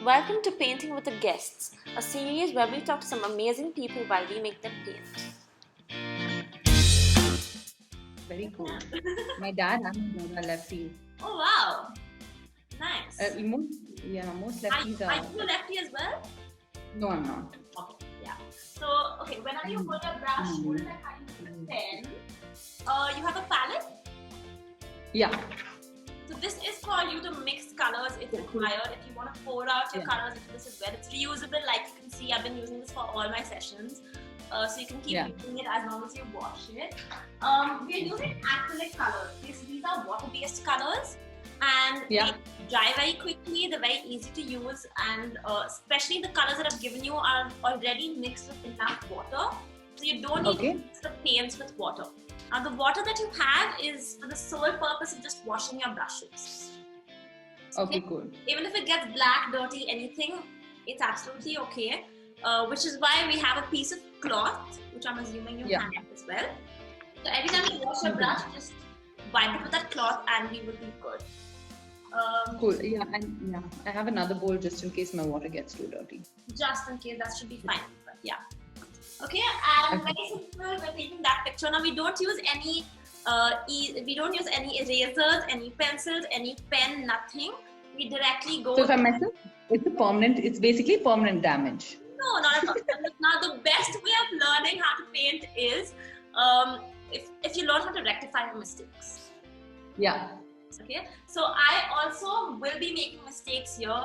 Welcome to Painting with the Guests, a series where we talk to some amazing people while we make them paint. Very cool. My dad and my brother are lefties. Oh wow, nice. Most lefties are you a lefty as well? No, I'm not. Okay, yeah. So, whenever you hold a brush, hold it like how you hold a pen. You have a palette? Yeah. So this is for you to mix colors if required. If you want to pour out your colors into this as well. It's reusable, like you can see. I've been using this for all my sessions. So you can keep using it as long as you wash it. We're using acrylic colors. These are water-based colors, and they dry very quickly. They're very easy to use, and especially the colors that I've given you are already mixed with enough water, so you don't need to mix the paints with water. Now the water that you have is for the sole purpose of just washing your brushes. Okay, cool. Even if it gets black, dirty, anything, it's absolutely okay. Which is why we have a piece of cloth, which I'm assuming you have as well. So every time you wash your brush, just wipe it with that cloth and we will be good. Cool. Yeah, and I have another bowl just in case my water gets too dirty. Just in case, that should be fine. But yeah. Okay, and very simple. We're taking that picture. Now we don't use any erasers, any pencils, any pen, nothing. We directly go. So if I mess up, it's basically permanent damage. No, not at all. Now the best way of learning how to paint is if you learn how to rectify your mistakes. Yeah. Okay, so I also will be making mistakes here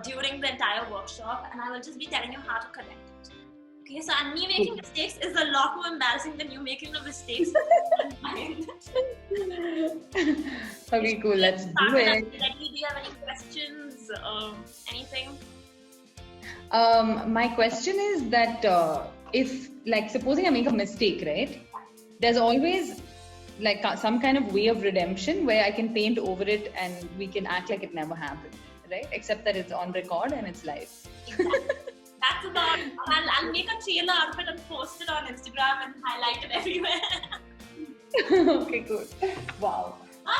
during the entire workshop, and I will just be telling you how to correct it. Okay, so me making mistakes is a lot more embarrassing than you making the mistakes. Okay, cool. Let's do it. Do you have any questions? Anything? My question is that if, like, supposing I make a mistake, right? There's always like some kind of way of redemption where I can paint over it and we can act like it never happened, right? Except that it's on record and it's live. Exactly. That's about. I'll make a trailer out of it and post it on Instagram and highlight it everywhere. Okay, good. Wow.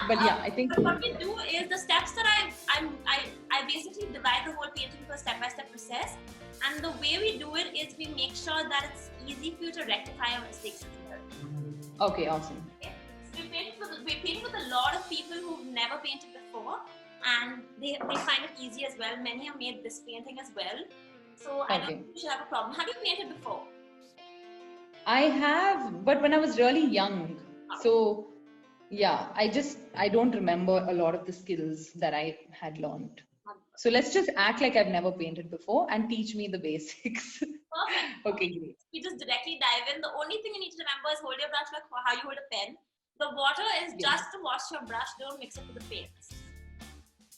But yeah, I think. But what we do is the steps that I basically divide the whole painting into a step-by-step process, and the way we do it is we make sure that it's easy for you to rectify your mistakes as well. Okay, awesome. Okay. So we're painting with a lot of people who've never painted before, and they find it easy as well. Many have made this painting as well. So I don't think you should have a problem. Have you painted before? I have, but when I was really young. So yeah, I don't remember a lot of the skills that I had learned. So let's just act like I've never painted before and teach me the basics. Perfect. Okay, great. We just directly dive in. The only thing you need to remember is hold your brush like how you hold a pen. The water is just to wash your brush. Don't mix it with the paints.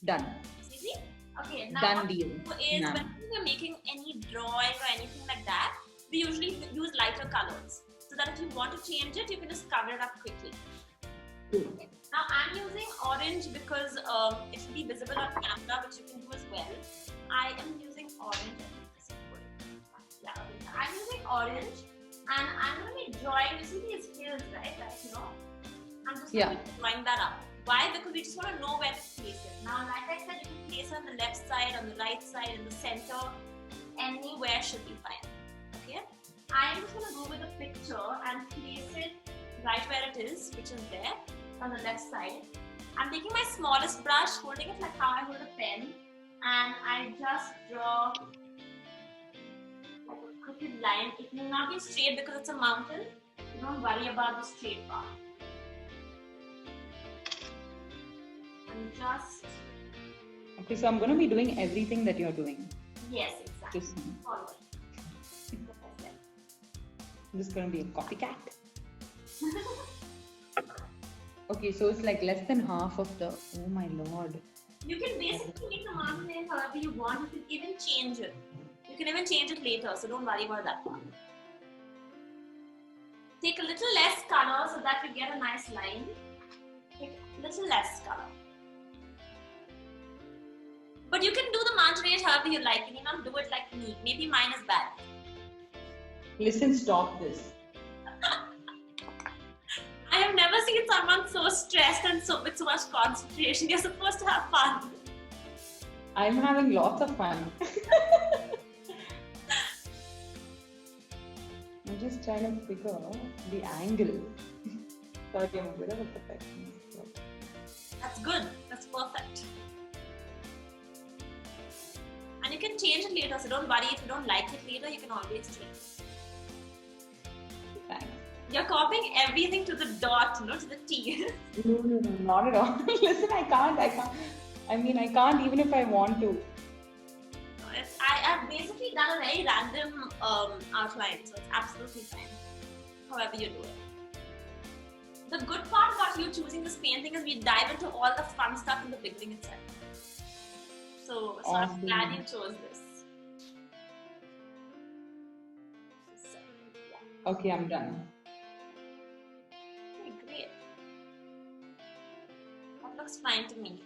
Done. Easy? Okay, now done deal. Is when we're making any drawing or anything like that, we usually use lighter colors. So that if you want to change it, you can just cover it up quickly. Okay. Now I'm using orange because it will be visible on camera, which you can do as well. I am using orange. Yeah, okay. I'm using orange, and I'm going to be drawing. You see these hills, right? I'm just going to be drawing that up. Why? Because we just want to know where to place it. Now, like I said, you can place it on the left side, on the right side, in the center. Anywhere should be fine. Okay? I'm just going to go with a picture and place it right where it is, which is there, on the left side. I'm taking my smallest brush, holding it like how I hold a pen, and I just draw like a crooked line. It will not be straight because it's a mountain. Don't worry about the straight part. Okay, so I'm going to be doing everything that you're doing. Yes, exactly. Just follow it. I'm just going to be a copycat. Okay, so it's like less than half of the. Oh my lord. You can basically make the mountain however you want. You can even change it. You can even change it later, so don't worry about that part. Take a little less color so that you get a nice line. Take a little less color. But you can do the mountain however you like. You need not do it like me. Maybe mine is bad. Listen, stop this. I have never seen someone so stressed and with so much concentration. You're supposed to have fun. I'm having lots of fun. I'm just trying to figure the angle. Sorry, I'm a bit of a perfectionist. That's good. That's perfect. And you can change it later, so don't worry if you don't like it later, you can always change. Thanks. You're copying everything to the dot, to the T. No, not at all. Listen, I can't. I mean, I can't even if I want to. I've basically done a very random outline, so it's absolutely fine. However you do it. The good part about you choosing this painting is we dive into all the fun stuff in the beginning itself. So Awesome. I'm glad you chose this. So, yeah. Okay, I'm done. Okay, great. That looks fine to me.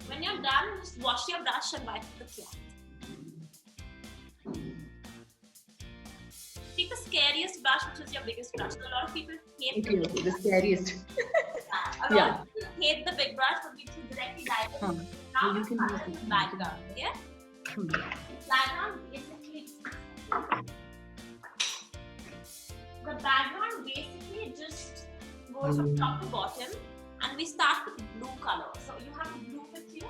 When you're done, just wash your brush and wipe the cloth. Take the scariest brush, which is your biggest brush. So a lot of people hate Okay, the scariest. a lot of people hate the big brush, but we can directly dive in. Now You can color use the it. background, okay? The background basically just goes from top to bottom, and we start with blue color. So you have blue with you.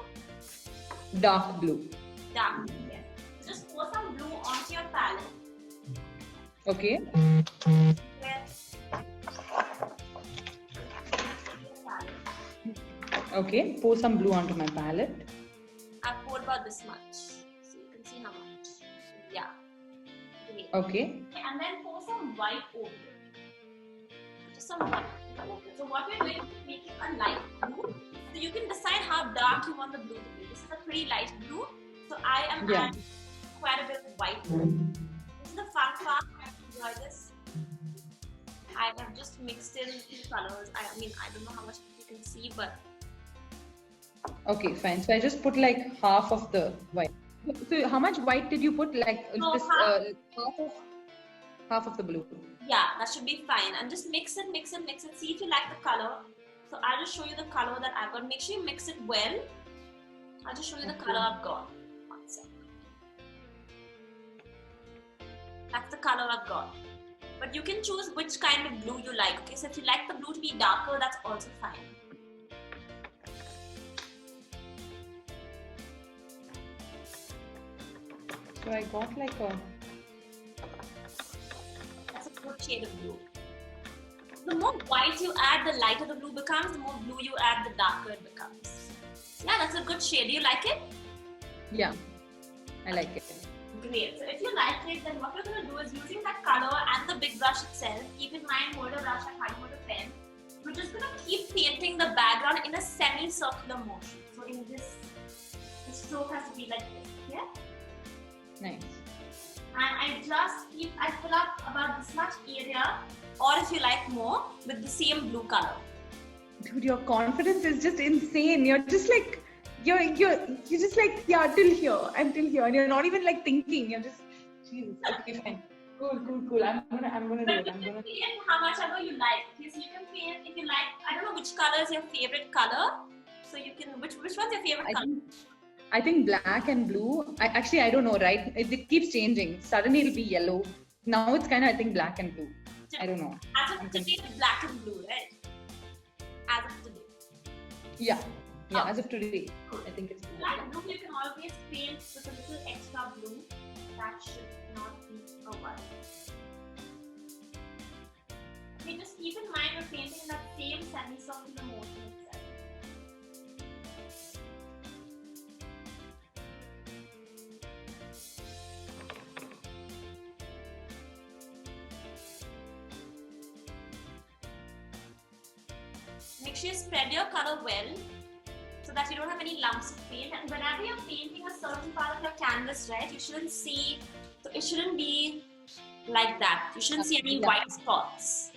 Dark blue. Dark blue, yes. Just pour some blue onto your palette. Okay. Okay, pour some blue onto my palette. I've poured about this much, so you can see how much. Yeah. Great. Okay. And then pour some white over it. Just some white over it. So what we're doing is making a light blue. So you can decide how dark you want the blue to be. This is a pretty light blue. So I am adding quite a bit of white blue. This is the fun part. I enjoy this. I have just mixed in two colors. I mean, I don't know how much you can see, but Okay, fine. So I just put like half of the white. So how much white did you put? Like No, this, half of the blue. yeah, that should be fine. And just mix it, mix it, mix it. See if you like the color. So I'll just show you the color that I've got. Make sure you mix it well. I'll just show you the color I've got. One sec. That's the color I've got. But you can choose which kind of blue you like. Okay, so if you like the blue to be darker, that's also fine. So I got like a. That's a good shade of blue. The more white you add, the lighter the blue becomes. The more blue you add, the darker it becomes. Yeah, that's a good shade. Do you like it? Yeah, I like it. Great. So if you like it, then what we're going to do is using that color and the big brush itself, keep in mind hold a brush and hold a pen. We're just going to keep painting the background in a semi-circular motion. So in this, the stroke has to be like this. Yeah? Nice. And I fill up about this much area, or if you like more, with the same blue color. Dude, your confidence is just insane. You're just like, you're just like, yeah, till here, I'm till here, and you're not even like thinking. You're just, Jesus. Okay, fine. Cool. I'm gonna do it. I'm gonna. Paint how much ever you like. Okay, so you can paint if you like. I don't know which color is your favorite color. So you can which one's your favorite color? I think black and blue. I don't know, right? It keeps changing. Suddenly it'll be yellow. Now it's kind of, I think, black and blue. I don't know. As of today, it's black and blue, right? As of today. Yeah. As of today, I think it's Black and blue, you can always paint with a little extra blue. That should not be a worry. Okay, just keep in mind we're painting in that same semi-circular motion itself. Make sure you spread your color well so that you don't have any lumps of paint. And whenever you're painting a certain part of your canvas, right, you shouldn't see, so it shouldn't be like that. You shouldn't see any white spots.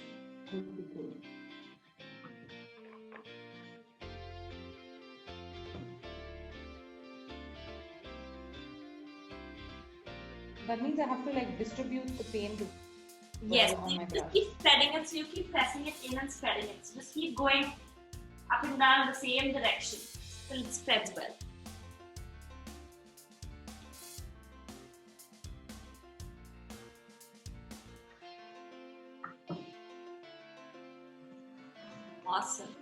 That means I have to like distribute the paint. Yes, on my just brush. keep spreading it, so you keep pressing it in and spreading it. So just keep going up and down the same direction till it spreads well. Awesome.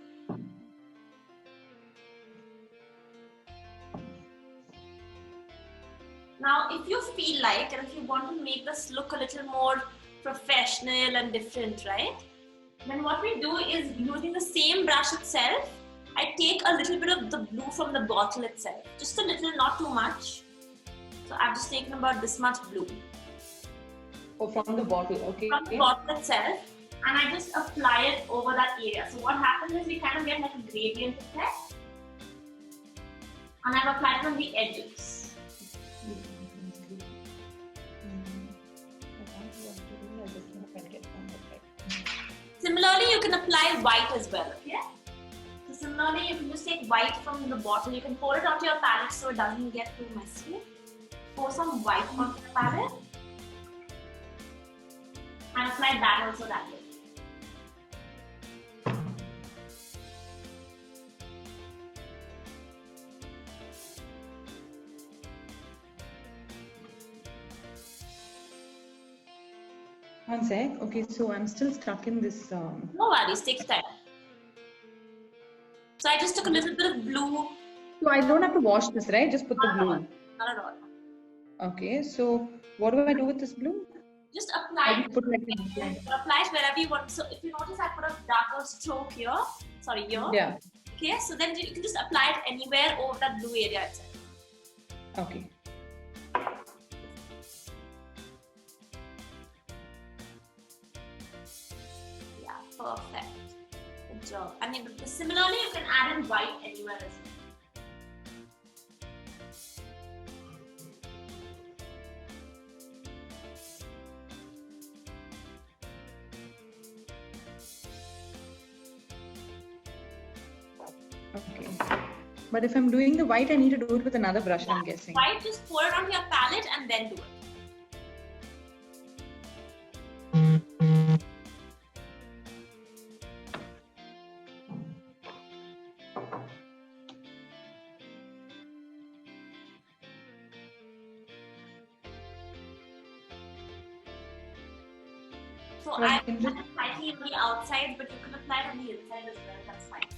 Now, if you feel like, and if you want to make this look a little more professional and different, right? Then what we do is, using the same brush itself, I take a little bit of the blue from the bottle itself. Just a little, not too much. So I've just taken about this much blue. Oh, from the bottle, okay. From the bottle itself. And I just apply it over that area. So what happens is we kind of get like a gradient effect. And I've applied it on the edges. Similarly, you can apply white as well, okay? So similarly, you can just take white from the bottle. You can pour it onto your palette so it doesn't get too messy. Pour some white onto the palette. And apply that also that way. One sec. Okay, so I'm still stuck in this. No worries, takes time. So I just took a little bit of blue. So I don't have to wash this, right? Just put the blue. Not at all. Okay, so what do I do with this blue? Just apply it. Put like Apply it wherever you want. So if you notice, I put a darker stroke here. Sorry, here. Yeah. Okay, so then you can just apply it anywhere over that blue area itself. Okay. Yeah, perfect. Good job. I mean, similarly, you can add in white anywhere as well. Okay. But if I'm doing the white, I need to do it with another brush, I'm guessing. White, just pour it onto your palette and then do it. So I apply slightly on the outside, but you can apply it on the inside as well. That's fine.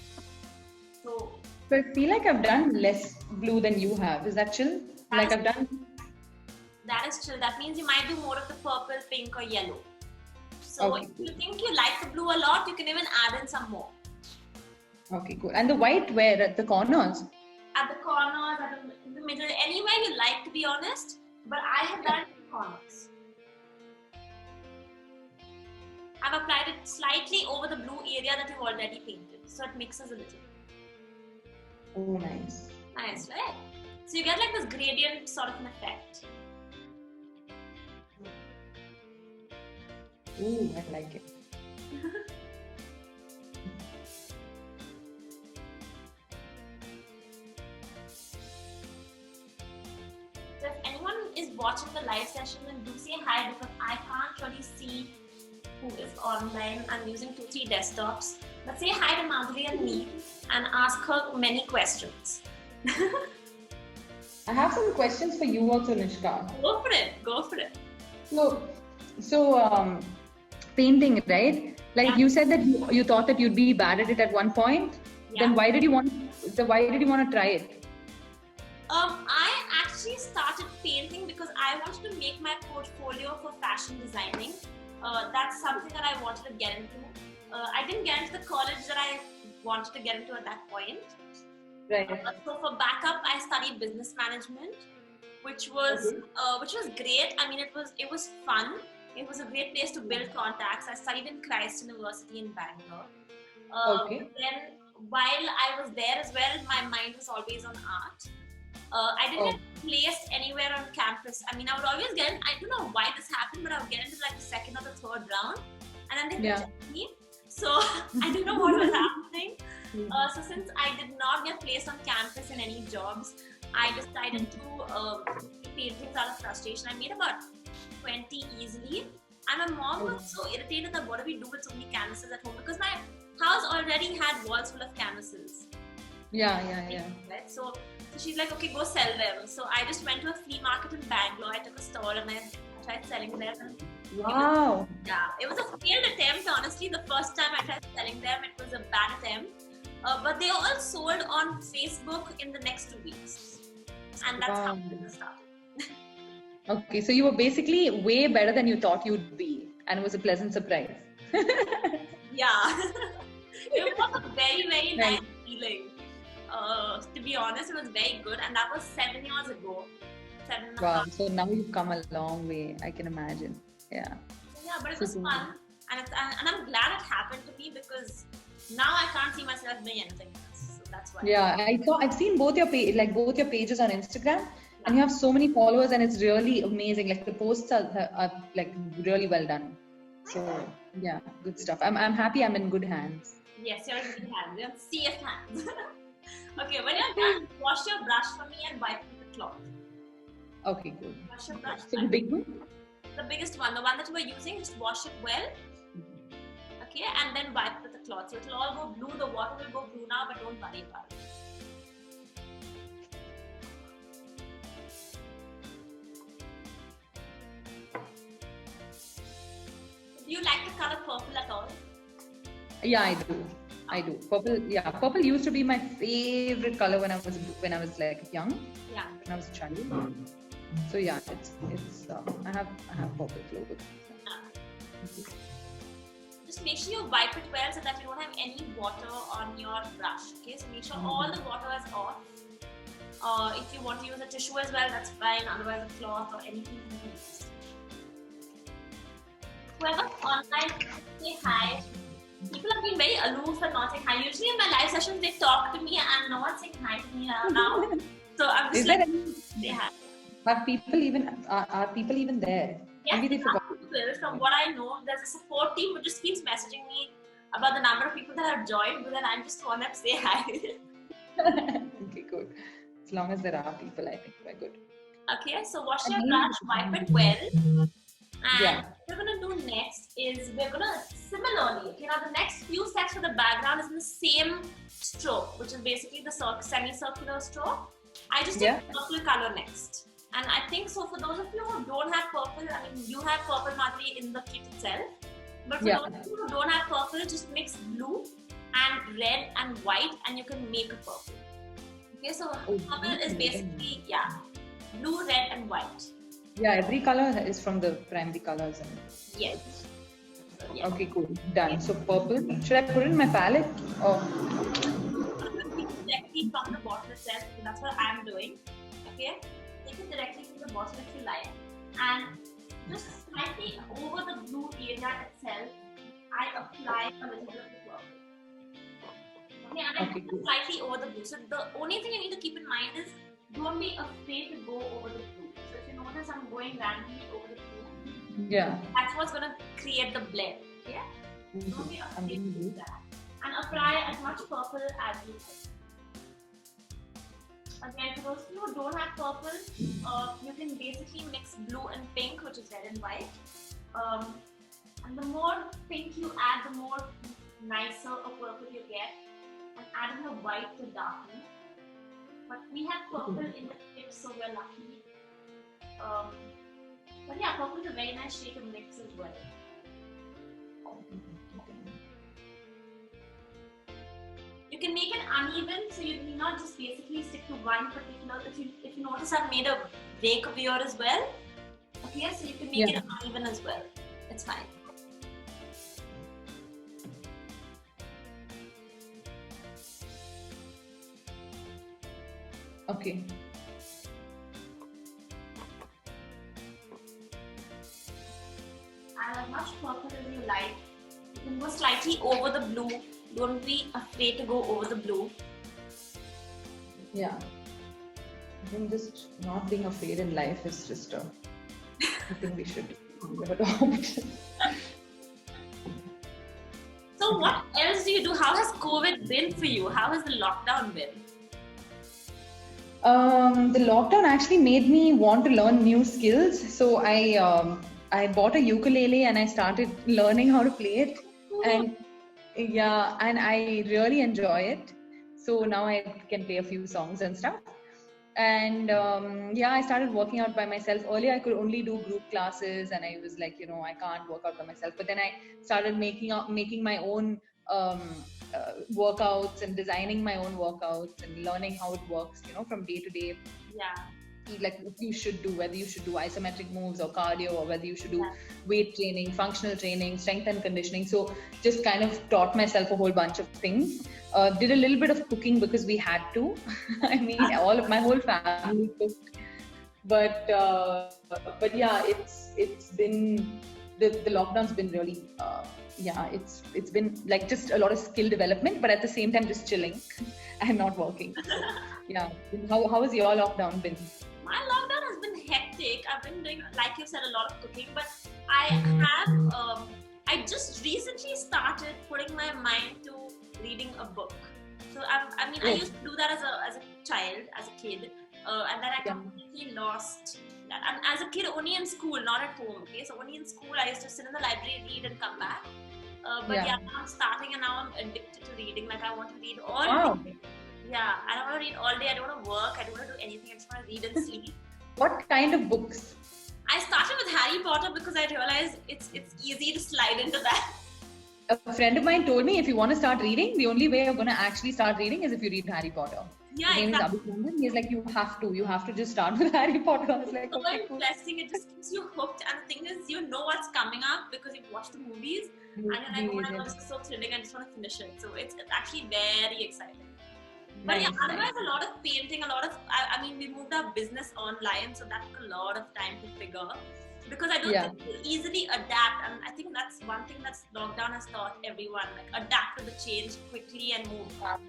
So I feel like I've done less blue than you have. Is that chill? Like I've done. That is chill. That means you might do more of the purple, pink, or yellow. So Okay. if you think you like the blue a lot, you can even add in some more. Okay, cool. And the white where? At the corners? At the corners, in the middle, anywhere you like, to be honest. But I have done it in the corners. I've applied it slightly over the blue area that you've already painted. So it mixes a little. Oh, nice. Nice, right? So you get like this gradient sort of an effect. Ooh, I like it. So if anyone is watching the live session, then do say hi, because I can't really see who is online. I'm using 2-3 desktops. But say hi to Madhuri and me and ask her many questions. I have some questions for you also, Nishka. Go for it. Go for it. So painting, right? Like you said that you thought that you'd be bad at it at one point. Yeah. Then why did you want to try it? I actually started painting because I wanted to make my portfolio for fashion designing. That's something that I wanted to get into. I didn't get into the college that I wanted to get into at that point. Right. So for backup, I studied business management, which was great. I mean, it was fun. It was a great place to build contacts. I studied in Christ University in Bangalore. Okay. Then while I was there as well, my mind was always on art. I didn't get placed anywhere on campus. I mean, I would always get in, I don't know why this happened, but I would get into like the second or the third round, and then they rejected me. So I didn't know what was happening. So since I did not get placed on campus in any jobs, I decided to do paintings out of frustration. I made about 20 easily. And my mom was so irritated that what do we do with so many canvases at home, because my house already had walls full of canvases. Yeah. Right? So she's like, okay, go sell them. So I just went to a flea market in Bangalore. I took a stall and I tried selling them. And Wow. it was a failed attempt. Honestly, the first time I tried selling them, it was a bad attempt. But they all sold on Facebook in the next 2 weeks, and that's how business started. Okay, so you were basically way better than you thought you'd be, and it was a pleasant surprise. Yeah, it was a very nice feeling. To be honest, it was very good, and that was 7 years ago. 7.5. Wow, so now you've come a long way, I can imagine. Yeah. Yeah, but it was fun, and I'm glad it happened to me because now I can't see myself doing anything else. So that's why. Yeah, I've seen both your pages on Instagram, and you have so many followers, and it's really amazing. Like the posts are like really well done. So yeah, good stuff. I'm happy I'm in good hands. Yes, you're in good hands. You're in safe hands. Okay, when you're done, wash your brush for me and wipe with the cloth. Okay, good. Wash your brush. So the big one? The biggest one, the one that you were using, just wash it well. Okay, and then wipe with the cloth. So it'll all go blue. The water will go blue now, but don't worry about it. Do you like the color purple at all? Yeah, I do. Purple used to be my favorite color when I was like young. Yeah. When I was a child. So yeah, it's I have purple clothes. Just make sure you wipe it well so that you don't have any water on your brush. Okay, so make sure all the water is off. If you want to use a tissue as well, that's fine. Otherwise, a cloth or anything you can use. Whoever's online, say hi. People have been very aloof and not saying hi. Usually in my live sessions, they talk to me and no one's saying hi to me now. So I'm just like, say hi. Are people even there? Yes, Maybe they forgot. From what I know, there's a support team who just keeps messaging me about the number of people that have joined, but then I'm just want to say hi. Okay, good. As long as there are people, I think we're good. Okay, so wash your brush, wipe it well. And what we're going to do next is we're going to similarly, now the next few steps for the background is in the same stroke, which is basically the semicircular stroke. I just did purple color next. And I think so for those of you who don't have purple, I mean, you have purple Madhuri in the kit itself. But for those of you who don't have purple, just mix blue and red and white and you can make a purple. Okay, so purple is basically, blue, red and white. Yeah, every color is from the primary colors. Yes. Okay, cool. Done. So purple. Should I put it in my palette? Or? Directly from the bottle itself. So that's what I'm doing. Okay. Take it directly from the bottle if you like. And just slightly over the blue area itself, I apply a little bit of the purple. Okay, and I put it slightly over the blue. So the only thing you need to keep in mind is don't be afraid to go over the blue. So if you notice I'm going randomly over the blue, that's what's going to create the blend. Okay? Don't be afraid to do that. And apply as much purple as you can. Again, for those of you who don't have purple, you can basically mix blue and pink, which is red and white. And the more pink you add, the more nicer a purple you get. And add in the white to darken. But we have purple in the kit, so we're lucky. But yeah, purple is a very nice shade to mix as well. You can make it uneven, so you need not just basically stick to one particular. If you notice, I've made a break over here as well. Okay, so you can make it uneven as well. It's fine. Okay. Add as much purple as you like. You can go slightly over the blue. Don't be afraid to go over the blue. Yeah. I think just not being afraid in life is just I think we should adopt. So what else do you do? How has COVID been for you? How has the lockdown been? The lockdown actually made me want to learn new skills. So I bought a ukulele and I started learning how to play it. And Yeah, and I really enjoy it. So now I can play a few songs and stuff. And yeah, I started working out by myself. Earlier, I could only do group classes, and I was like, I can't work out by myself. But then I started making my own um, workouts and designing my own workouts and learning how it works, from day to day. Yeah. Like what you should do, whether you should do isometric moves or cardio, or whether you should do Yeah. weight training, functional training, strength and conditioning. So just kind of taught myself a whole bunch of things. Did a little bit of cooking because we had to. I mean, my whole family cooked. But yeah, it's been the lockdown's been really yeah, it's been like just a lot of skill development, but at the same time just chilling and not working. So, yeah, how has your lockdown been? My lockdown has been hectic. I've been doing, like you said, a lot of cooking, but I I just recently started putting my mind to reading a book. So I mean, I used to do that as a child, as a kid, and then I completely lost that. And as a kid, only in school, not at home. Okay, so only in school, I used to sit in the library, read, and come back. But now I'm starting, and now I'm addicted to reading. Like I want to read all day. Yeah, I don't want to read all day. I don't want to work. I don't want to do anything. I just want to read and sleep. What kind of books? I started with Harry Potter because I realized it's easy to slide into that. A friend of mine told me if you want to start reading, the only way you're going to actually start reading is if you read Harry Potter. Yeah, his name is Abhi. He's like, you have to just start with Harry Potter. I was like, so interesting. It just keeps you hooked. And the thing is, you know what's coming up because you've watched the movies. And you're like, oh my god, this is so thrilling. I just want to finish it. So it's actually very exciting. But yeah, otherwise a lot of painting, I mean, we moved our business online, so that took a lot of time to figure. Because I don't think we easily adapt, and I think that's one thing that lockdown has taught everyone, like adapt to the change quickly and move fast.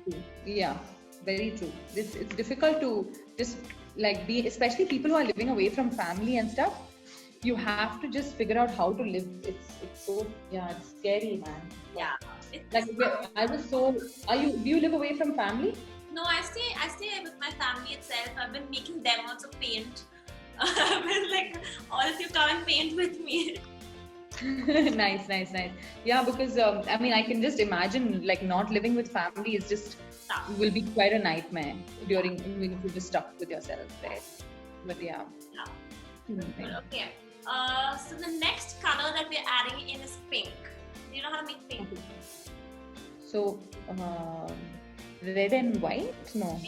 Yeah, very true. It's difficult to just like be, especially people who are living away from family and stuff. You have to just figure out how to live. It's so, it's scary, man. Yeah. Do you live away from family? No, I stay with my family itself. I've been making them also paint. I've been like, all of you come and paint with me. Nice. Yeah, because I mean, I can just imagine like not living with family is just will be quite a nightmare when you're just stuck with yourself, right? But yeah. Okay. So the next color that we're adding in is pink. Do you know how to make pink? Okay. So, red and white? No.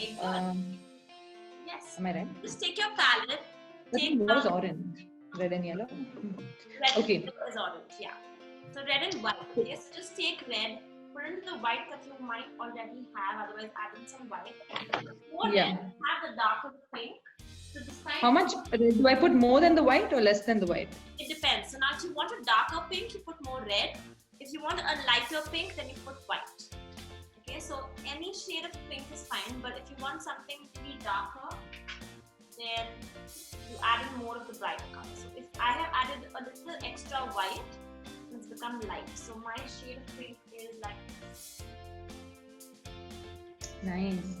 Yes. Am I right? Just take your palette. What is orange? Red and yellow? Red and yellow is orange, yeah. So red and white. Yes, just take red, put into the white that you might already have, otherwise add in some white. Have the darker pink. So this time, how much? Do I put more than the white or less than the white? It depends. So now if you want a darker pink, you put more red. If you want a lighter pink, then you put white. Okay, so any shade of pink is fine, but if you want something to be darker, then you add in more of the brighter color. So if I have added a little extra white, it's become light. So my shade of pink is like this. Nice.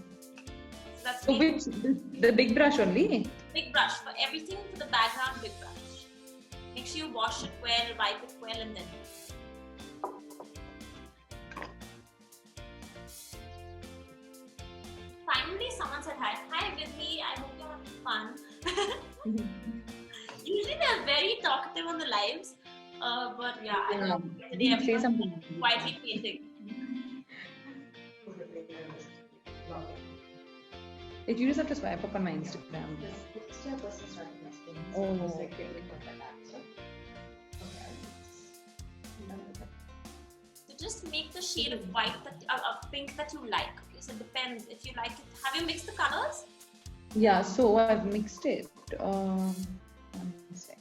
So that's the big brush only? Big brush. For everything, for the background, big brush. Make sure you wash it well, wipe it well, and then finally someone said hi. Hi Vidhi, I hope you're having fun. Usually they're very talkative on the lives, but yeah, I don't know. Today I'm quietly painting. You just have to swipe up on my Instagram. Oh, okay. So just make the shade of white of pink that you like. Okay, so it depends if you like it. Have you mixed the colors? Yeah, so I've mixed it. 1 sec.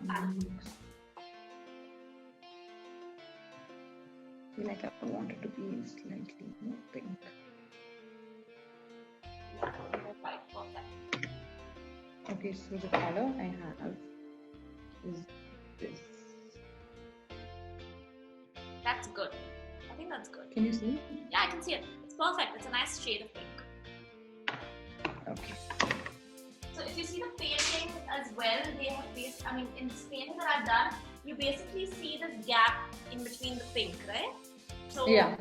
I feel like I want it to be slightly more pink. Okay, so the color I have is this. That's good. I think that's good. Can you see? Yeah, I can see it. It's perfect. It's a nice shade of pink. Okay. So if you see the painting as well, they have based, I mean, in this painting that I've done, you basically see this gap in between the pink, right? So, Yeah.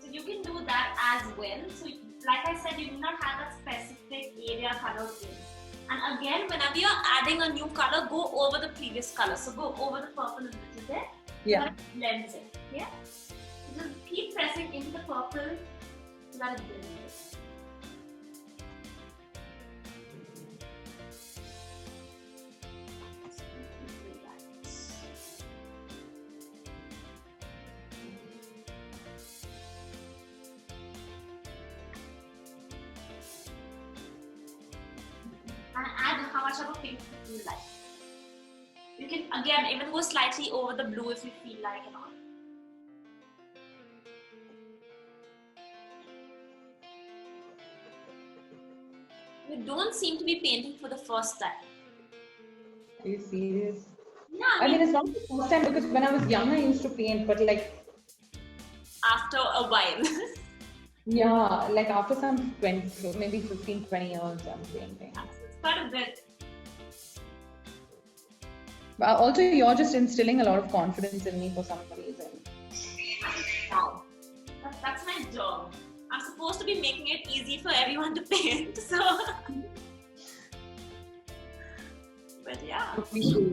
So you can do that as well. So like I said, you do not have a specific area color in. And again, whenever you're adding a new color, go over the previous color. So go over the purple a little bit. Yeah. So that it blends it. Yeah. Just keep pressing into the purple so that it blends it. And add how much of a pink you like. You can again even go slightly over the blue if you feel like and all. You don't seem to be painting for the first time. Are you serious? Yeah, I mean, it's not the first time because when I was young, I used to paint, but like, after a while. yeah, like after some 20, maybe 15, 20 years, I'm painting. It's quite a bit. But also, you're just instilling a lot of confidence in me for some reason. Wow. That's my job. I'm supposed to be making it easy for everyone to paint. So, but yeah.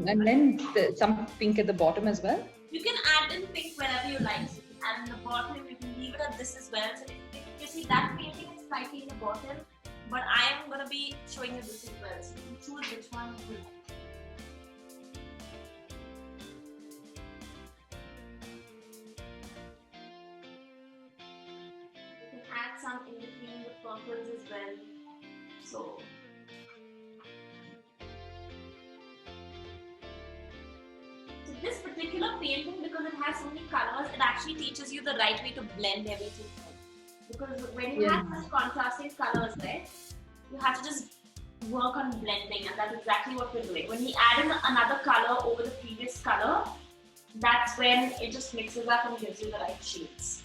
And then some pink at the bottom as well. You can add in pink whenever you like. So you can add in the bottom. You can leave it at this as well. So if you see that painting is slightly in the bottom, but I am going to be showing you this as well. So you can choose which one you like. Add some in between the purples as well. So this particular painting, because it has so many colors, it actually teaches you the right way to blend everything. Because when you have such contrasting colors, right, you have to just work on blending, and that's exactly what we're doing. When we add in another color over the previous color, that's when it just mixes up and gives you the right shades.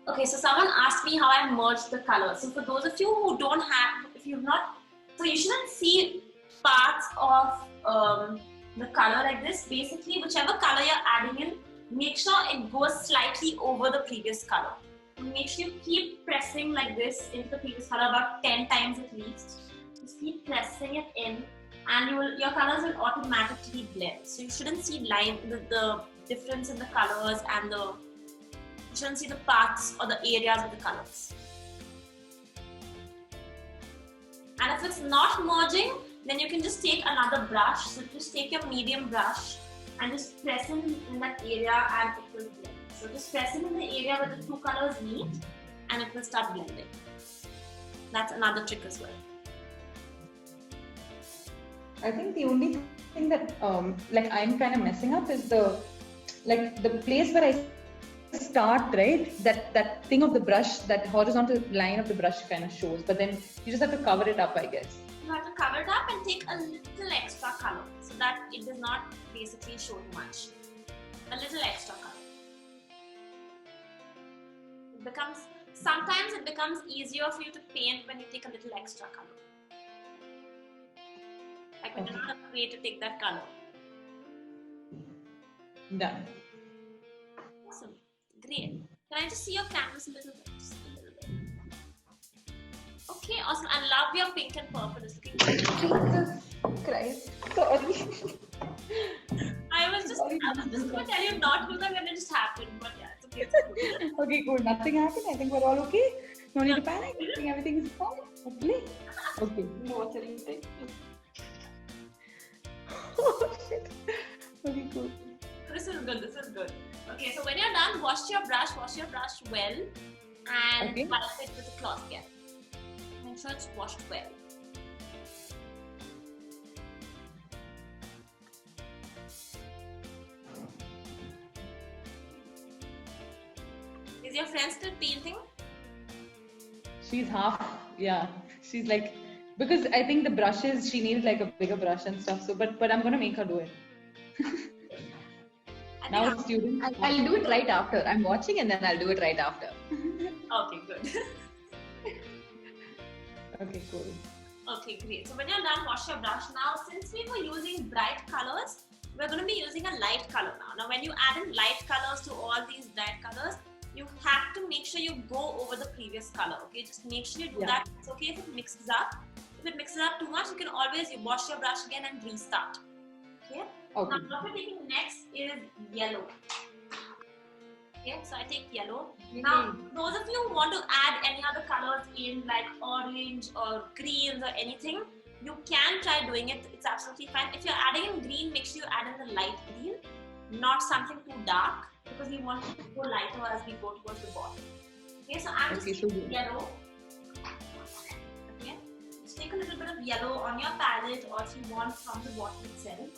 Okay, so someone asked me how I merged the colors. So for those of you who don't have, if you've not, so you shouldn't see parts of the color like this. Basically, whichever color you're adding in, make sure it goes slightly over the previous color. Make sure you keep pressing like this into the previous color about 10 times at least. Just keep pressing it in, and your colors will automatically blend. So you shouldn't see the difference in the colors, and you shouldn't see the parts or the areas of the colors. And if it's not merging, then you can just take another brush. So just take your medium brush and just press in that area, and it will blend. So just press in the area where the two colors meet, and it will start blending. That's another trick as well. I think the only thing that like I'm kind of messing up is the place where I start, right? That thing of the brush, that horizontal line of the brush kind of shows, but then you just have to cover it up, I guess. You have to cover it up and take a little extra color so that it does not basically show too much. A little extra color. Sometimes it becomes easier for you to paint when you take a little extra color. Like when you're not afraid to take that color. Done. Awesome. Great. Can I just see your canvas a little bit? Just a little bit. Okay, awesome. I love your pink and purple. It's looking great. Jesus Christ. Sorry. I was just going to tell you not to do that, and it just happened. But yeah, it's okay. Okay, cool. Nothing happened. I think we're all okay. No need to panic. I think everything is fine. Hopefully. Okay. No water intake. Oh shit. Okay, cool. This is good. This is good. Okay, so when you're done, wash your brush well, and wipe it with a cloth again. Make sure it's washed well. Is your friend still painting? She's half, yeah. She's like, because I think the brushes, she needs like a bigger brush and stuff. So, but I'm gonna make her do it. Now, students, I'll do it right after. I'm watching, and then I'll do it right after. Okay, good. Okay, cool. Okay, great. So when you're done, wash your brush. Now, since we were using bright colors, we're going to be using a light color now. Now, when you add in light colors to all these bright colors, you have to make sure you go over the previous color. Okay, just make sure you do that. It's okay if it mixes up. If it mixes up too much, you can always wash your brush again and restart. Okay. Okay. Now, what we're taking next is yellow. Okay, so I take yellow. Now, those of you who want to add any other colors in, like orange or greens or anything, you can try doing it. It's absolutely fine. If you're adding in green, make sure you add in the light green, not something too dark, because we want it to go lighter as we go towards the bottom. Okay, so I'm just taking yellow. Okay, just take a little bit of yellow on your palette, or if you want from the bottom itself.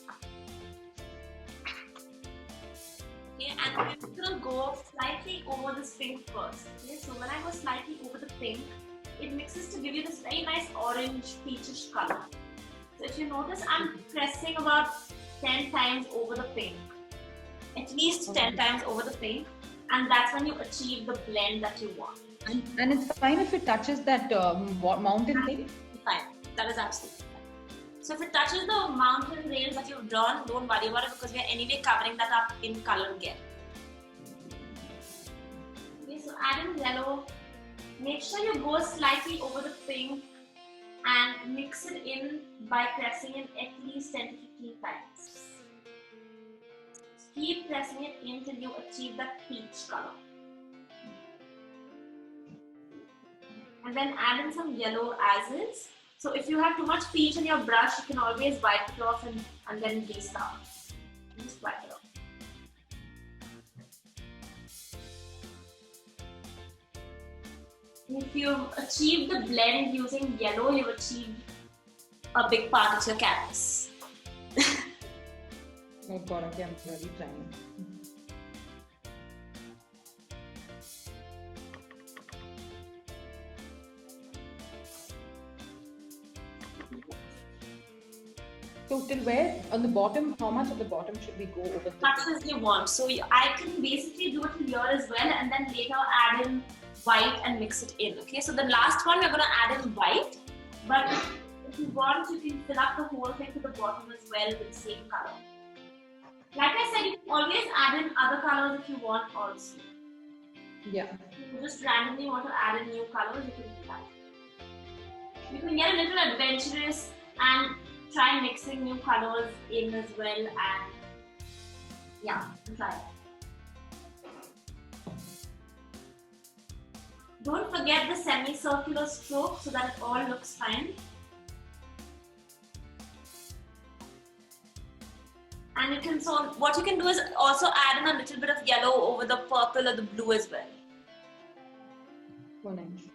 Okay, and we're gonna go slightly over this pink first. Okay, so when I go slightly over the pink, it mixes to give you this very nice orange peachish color. So if you notice, I'm pressing about 10 times over the pink. At least 10 times over the pink, and that's when you achieve the blend that you want. And it's fine if it touches that mountain thing? Fine, that is absolutely fine. So if it touches the mountain rails that you've drawn, don't worry about it, because we are anyway covering that up in color again. Okay, so add in yellow. Make sure you go slightly over the pink and mix it in by pressing it at least 10 to 15 times. Keep pressing it in till you achieve that peach color. And then add in some yellow as is. So if you have too much peach in your brush, you can always wipe it off and then restart. Just wipe it off. If you've achieved the blend using yellow, you've achieved a big part of your canvas. Oh God, okay, I'm really trying. So till where? On the bottom, how much of the bottom should we go over? Much as you want. So I can basically do it here as well, and then later add in white and mix it in. Okay, so the last one we're going to add in white, but if you want, you can fill up the whole thing to the bottom as well with the same color. Like I said, you can always add in other colors if you want also. Yeah. If you just randomly want to add in new colors, you can do that. You can get a little adventurous and try mixing new colors in as well, and yeah, try it. Don't forget the semicircular stroke so that it all looks fine. And you can, so what you can do is also add in a little bit of yellow over the purple or the blue as well. Oh, nice.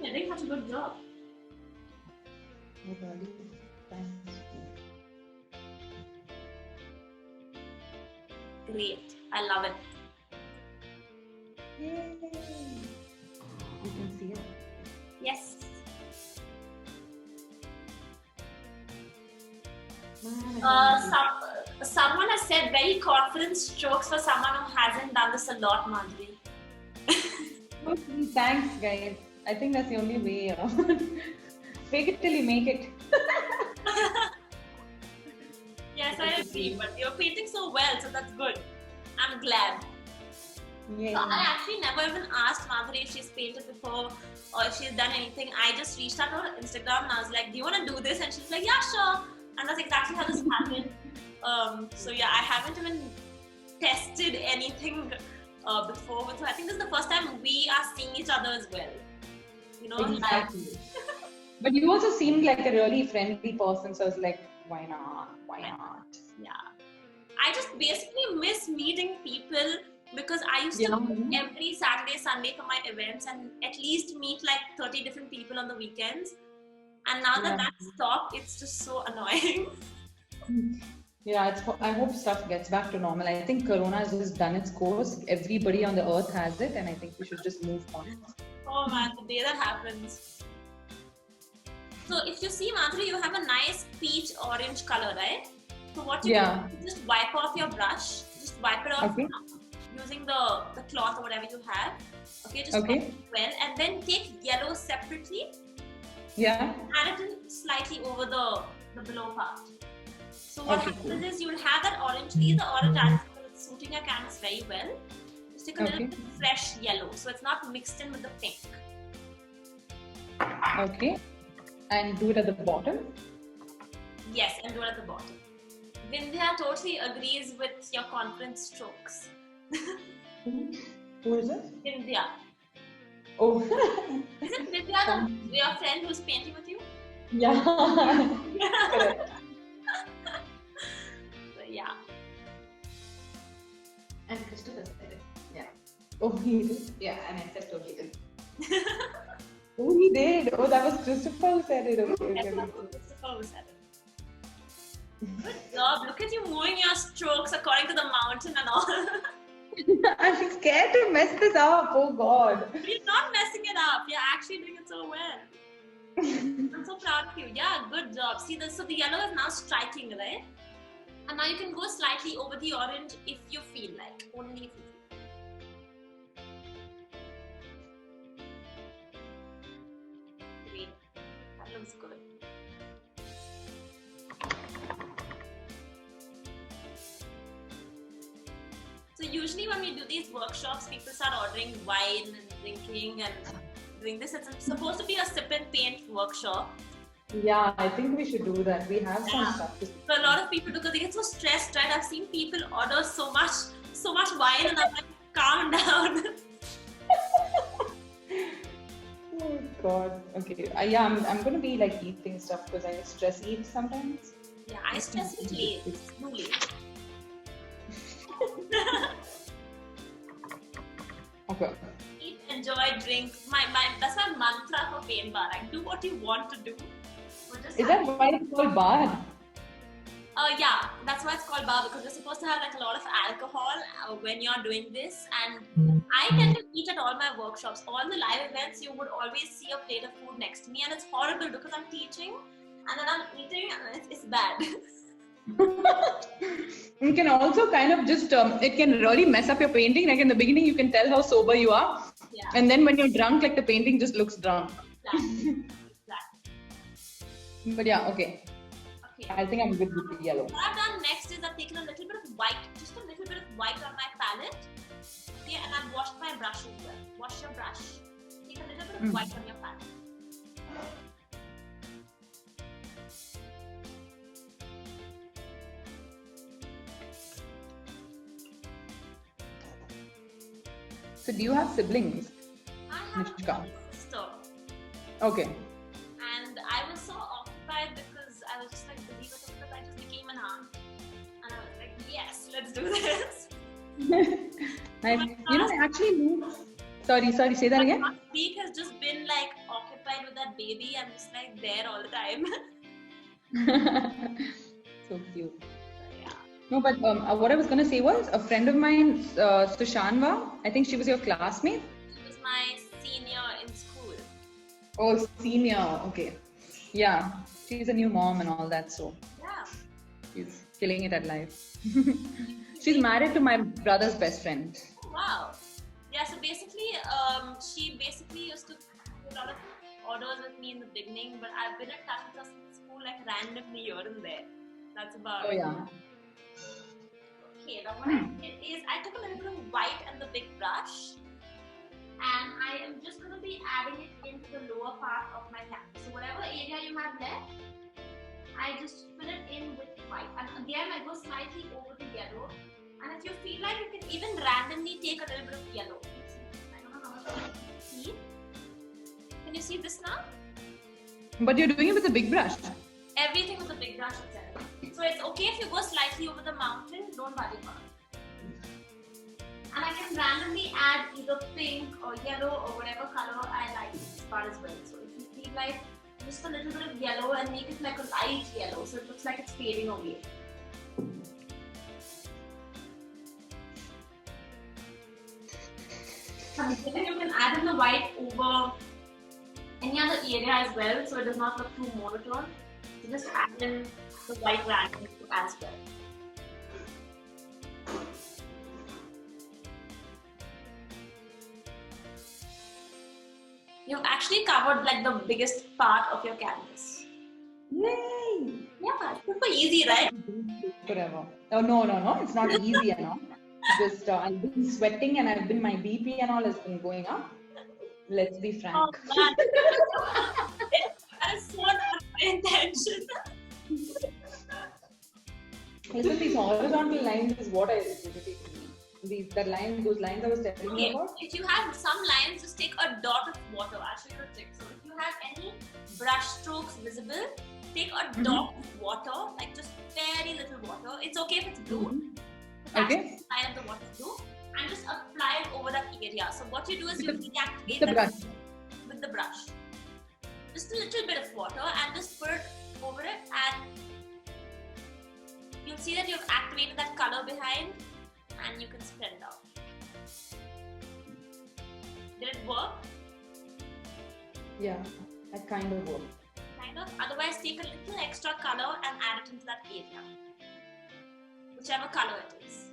You're doing such a good job. Oh, really? Thanks. Great. I love it. Yay! You can see it. Yes. Someone has said very confident strokes for someone who hasn't done this a lot, Madhuri. Okay, thanks, guys. I think that's the only way. Fake it till you make it. Yes, I agree. But you're painting so well, so that's good. I'm glad. Yeah. So I actually never even asked Madhuri if she's painted before or if she's done anything. I just reached out to her Instagram and I was like, do you want to do this? And she's like, yeah, sure. And that's exactly how this happened. So yeah, I haven't even tested anything before. So I think this is the first time we are seeing each other as well. You know, exactly. But you also seemed like a really friendly person, so I was like, why not? Why not? Yeah. I just basically miss meeting people because I used to every Saturday, Sunday for my events and at least meet like 30 different people on the weekends. And now that that's stopped, it's just so annoying. Yeah, I hope stuff gets back to normal. I think Corona has just done its course. Everybody on the earth has it, and I think we should just move on. Oh man, the day that happens. So if you see, Madhuri, you have a nice peach orange color, right? So what you do is just wipe off your brush. Just wipe it off using the cloth or whatever you have. Okay, just Okay. wet it well, and then take yellow separately. Yeah. Add it in slightly over the below part. So what Okay, happens is you'll have that orange. Leave the orange as it's suiting your canvas very well. Just take a little Okay. bit of fresh yellow, so it's not mixed in with the pink. Okay. And do it at the bottom. Yes, and do it at the bottom. Vindhya totally agrees with your confidence strokes. Who is it? Vindhya. Oh. Is it Vindhya, your friend who's painting with you? Yeah. Correct. So, yeah. And Christopher said it. Yeah. Oh, he did. Yeah, and I said totally good. Oh, he did. Oh, that was Christopher who said it. Okay. That's Okay. what Christopher who said it. Good job. Look at you moving your strokes according to the mountain and all. I'm scared to mess this up. Oh God. But you're not messing it up. You're actually doing it so well. I'm so proud of you. Yeah, good job. See, so the yellow is now striking, right? And now you can go slightly over the orange if you feel like. Only if you feel. Great. That looks good. So usually when we do these workshops, people start ordering wine and drinking and doing this. It's supposed to be a sip and paint workshop. Yeah, I think we should do that. We have some Yeah. stuff to. So a lot of people, because they get so stressed, right? I've seen people order so much wine, and I'm like, calm down. Oh God. Okay. Yeah, I'm gonna be like eating stuff because I stress eat sometimes. Yeah, I stress eat late. Do late. Okay. Eat, enjoy, drink. That's my mantra for pain bar. Like, do what you want to do. But just Is that why it's called bar? Yeah, that's why it's called bar, because you're supposed to have like a lot of alcohol when you're doing this. And I tend to eat at all my workshops. All the live events, you would always see a plate of food next to me, and it's horrible because I'm teaching and then I'm eating, and it's bad. You can also kind of just, it can really mess up your painting. Like in the beginning, you can tell how sober you are. Yeah. And then when you're drunk, like the painting just looks drunk. Exactly. But yeah, okay. Okay. I think I'm good with the yellow. What I've done next is I've taken a little bit of white, just a little bit of white on my palette. Okay, and I've washed my brush as well. Wash your brush. Take a little bit of white on your palette. So do you have siblings? I have Nishka. a sister, Okay. and I was so occupied because I was just like busy with it, because I just became an aunt, and I was like, yes, let's do this. You know, I actually moved. Sorry, say that again. Last week has just been like occupied with that baby. I'm just like there all the time. So cute. Yeah. No, but what I was gonna say was a friend of mine, Sushanva. I think she was your classmate. She was my senior in school. Oh, senior. Okay. Yeah, she's a new mom and all that, so Yeah. she's killing it at life. She's married to my brother's best friend. Oh, wow. Yeah, so basically, she basically used to do a lot of orders with me in the beginning, but I've been in touch with her since school, like randomly here and there. That's about Oh it. yeah. Okay, now what I did is I took a little bit of white and the big brush, and I am just going to be adding it into the lower part of my canvas. So whatever area you have left, I just fill it in with white. And again, I go slightly over the yellow. And if you feel like, you can even randomly take a little bit of yellow. I don't know how much you can see. Can you see this now? But you're doing it with a big brush. Everything with a big brush itself. So it's okay if you go slightly over the mountain, don't worry about it. And I can randomly add either pink or yellow or whatever color I like this part as well. So if you feel like just a little bit of yellow and make it like a light yellow, so it looks like it's fading away. And then you can add in the white over any other area as well, so it does not look too monotone. So just add in the white randomly as well. You've actually covered like the biggest part of your canvas. Yay! Yeah, it's super easy, right? Forever. Oh no! It's not easy and all. Just I've been sweating and I've been my BP and all has been going up. Let's be frank. Oh man, that is so not my intention. Listen, these horizontal lines is what I irritated me. Those lines I was telling you Okay, about. if you have some lines, just take a dot of water. I'll show you a trick. So if you have any brush strokes visible, take a dot of water, like just very little water. It's okay if it's blue. Okay. The line of the water is blue, and just apply it over that area. So what you do is you reactivate The that brush. with the brush. Just a little bit of water and just put it over it, and you'll see that you've activated that color behind, and you can spread it out. Did it work? Yeah, that kind of work. Kind of. Otherwise, take a little extra color and add it into that area. Whichever color it is.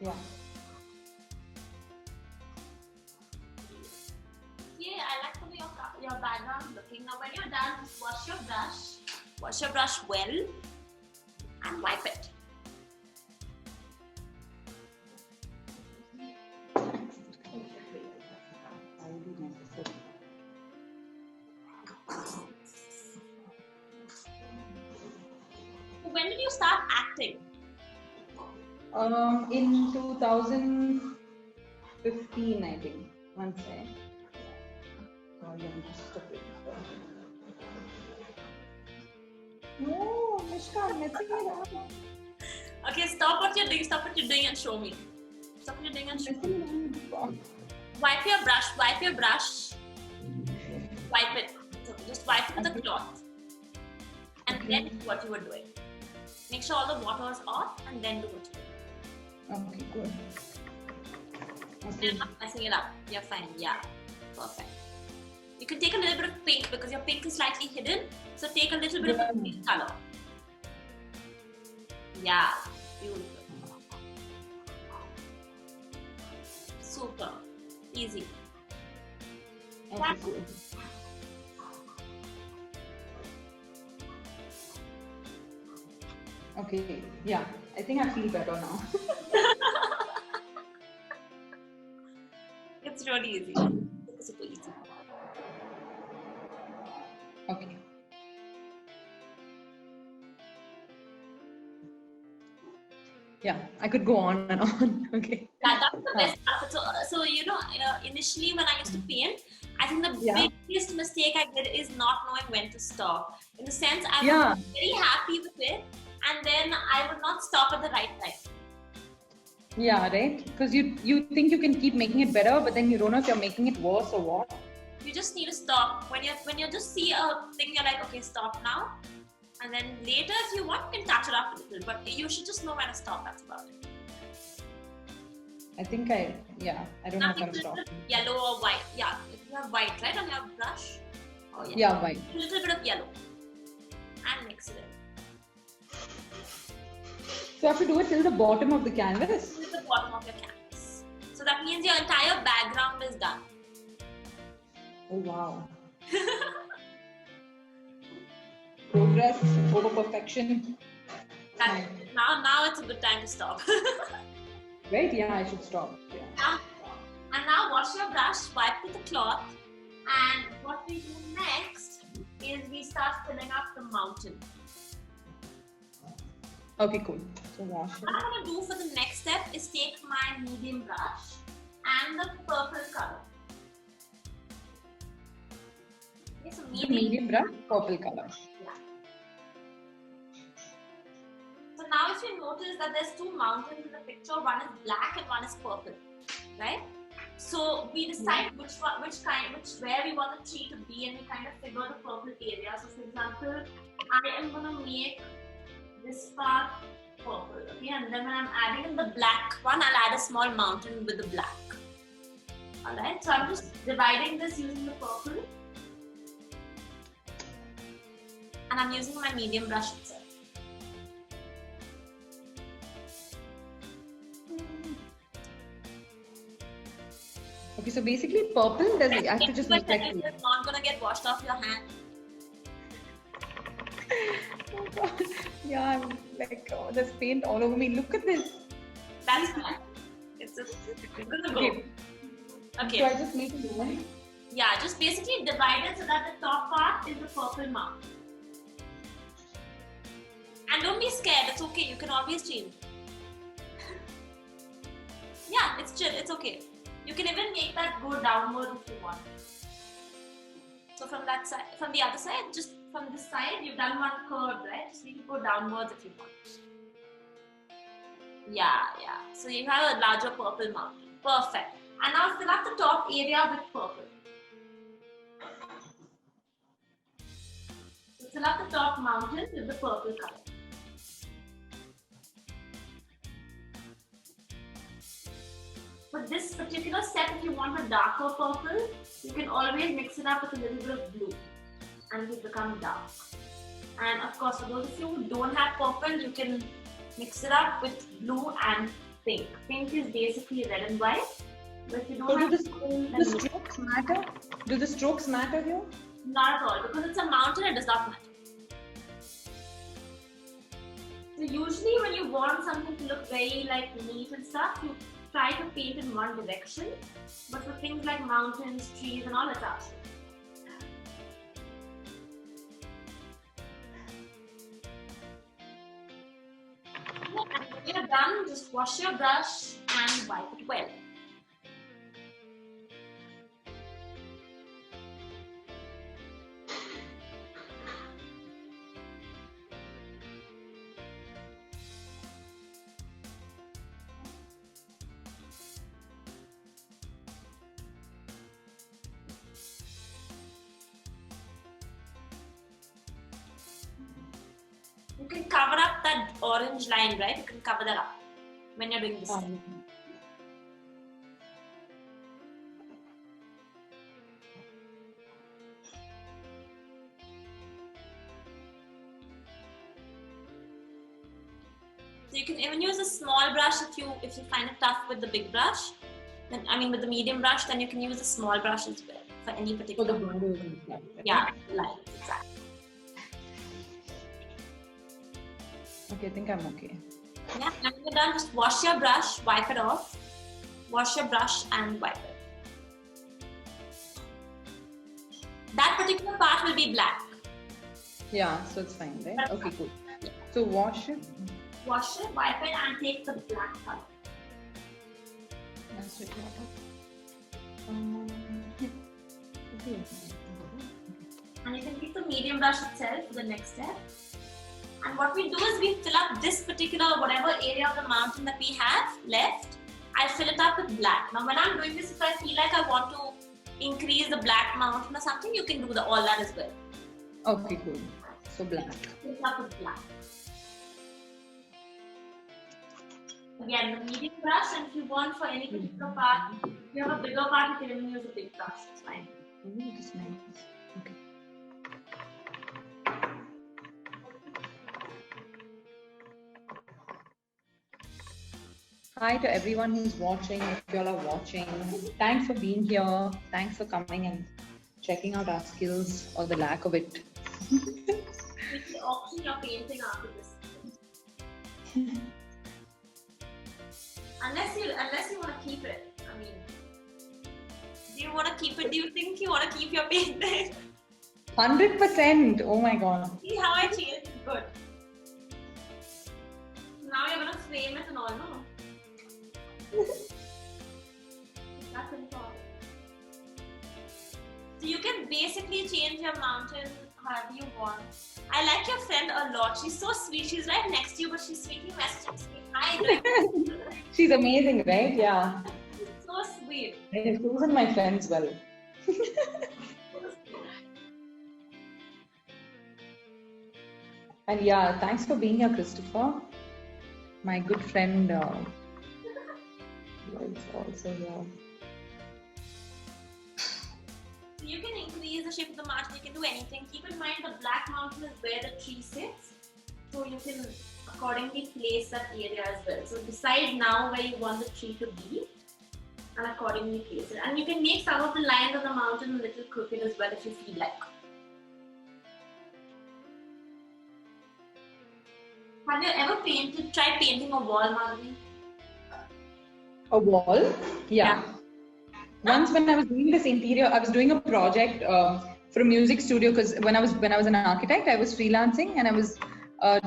Yeah. Yeah, I like the way your background is looking. Now, when you're done, just wash your brush well, and wipe it. When did you start acting? In 2015, I think. One sec. Sorry, I'm just a bit. No, Mishka, I'm messing it up. Okay, stop what you're doing and show me. Stop what you're doing and show me. Wipe your brush. Wipe it. So just wipe it with a cloth. And then do what you were doing. Make sure all the water is off and then do what you do. Okay, good. You're not messing it up. You're fine. Yeah. Perfect. You can take a little bit of pink because your pink is slightly hidden. So take a little bit of the pink color. Yeah. Beautiful. Super. Easy. Okay, good. Okay, yeah, I think I feel better now. It's really easy. It's super easy. Okay. Yeah, I could go on and on. Okay. Yeah, that's the best part. So initially when I used to paint, I think the biggest mistake I did is not knowing when to stop. In the sense, I was very happy with it, and then I would not stop at the right time. Yeah, right? Because you think you can keep making it better, but then you don't know if you're making it worse or what. You just need to stop. When you just see a thing, you're like, okay, stop now. And then later, if you want, you can touch it up a little. But you should just know when to stop. That's about it. I think I don't know if I'm stopping. Yellow or white. Yeah, if you have white, right, on your brush. Oh, yeah. Yeah, white. A little bit of yellow. And mix it in. So I have to do it till the bottom of the canvas? Till the bottom of your canvas. So that means your entire background is done. Oh, wow. Progress over perfection. Now it's a good time to stop. Right? Yeah, I should stop. Yeah. And now wash your brush, wipe with a cloth, and what we do next is we start filling up the mountain. Okay, cool. So wash it. What I'm going to do for the next step is take my medium brush and the purple color. Okay, so Medium brush, purple color. Yeah. So now if you notice that there's two mountains in the picture, one is black and one is purple, right? So we decide where we want the tree to be, and we kind of figure the purple area. So for example, I am gonna make this part purple, okay? And then when I'm adding in the black one, I'll add a small mountain with the black. Alright, so I'm just dividing this using the purple. And I'm using my medium brush itself. Okay, so basically purple, does it have to just look like blue? It's not gonna get washed off your hand. Oh God. Yeah, I'm like, oh, there's paint all over me. Look at this. That's fine. It's gonna go. Okay. Okay. So I just make it one. Yeah, just basically divide it so that the top part is the purple mark. And don't be scared, it's okay, you can always change. Yeah, it's chill, it's okay. You can even make that go downward if you want. So from that side, from the other side, just from this side, you've done one curve, right? So you can go downwards if you want. Yeah. So you have a larger purple mountain. Perfect. And now fill up the top area with purple. So fill up the top mountain with the purple color. For this particular step, if you want a darker purple, you can always mix it up with a little bit of blue and it will become dark. And of course, for those of you who don't have purple, you can mix it up with blue and pink. Pink is basically red and white. But if you don't have the strokes matter? Do the strokes matter here? Not at all, because it's a mountain, it does not matter. So usually when you want something to look very like neat and stuff, you try to paint in one direction. But for things like mountains, trees and all, it's optional. And when you're done, just wash your brush and wipe it well. You can cover up that orange line, right? You can cover that up when you're doing this. Step. So you can even use a small brush if you find it tough with the big brush. Then with the medium brush, then you can use a small brush as well for any particular. For the border. Yeah, like exactly. Okay, I think I'm okay. Yeah, and when you're done, just wash your brush, wipe it off. Wash your brush and wipe it. That particular part will be black. Yeah, so it's fine, right? That's okay, fine. cool. Yeah. So wash it. Wash it, wipe it, and take the black color. That's it. And you can use the medium brush itself for the next step. And what we do is we fill up this particular whatever area of the mountain that we have left. I fill it up with black. Now when I'm doing this, if I feel like I want to increase the black mountain or something, you can do all that as well. Okay, cool. So black. Fill it up with black. Again, the medium brush, and if you want for any particular part, if you have a bigger part, you can even use a big brush. It's fine. Ooh, this is nice. Okay. Hi to everyone who's watching. If you all are watching, thanks for being here. Thanks for coming and checking out our skills or the lack of it. You can auction your painting after this. Unless you want to keep it. Do you want to keep it? Do you think you want to keep your painting? 100%. Oh my God. See how I changed it? Good. Now you're going to frame it and all, no? That's important. So you can basically change your mountain however you want. I like your friend a lot. She's so sweet. She's right next to you, but she's sweetly messaging me. Hi, She's amazing, right? Yeah. she's so sweet. I've chosen my friends well. And yeah, thanks for being here, Christopher. My good friend is also here. So you can increase the shape of the mountain, you can do anything. Keep in mind the black mountain is where the tree sits. So you can accordingly place that area as well. So decide now where you want the tree to be and accordingly place it. And you can make some of the lines of the mountain a little crooked as well if you feel like. Have you ever tried painting a wall, Madhavi? A wall? Yeah. Once when I was doing this interior, I was doing a project for a music studio because when I was an architect, I was freelancing and I was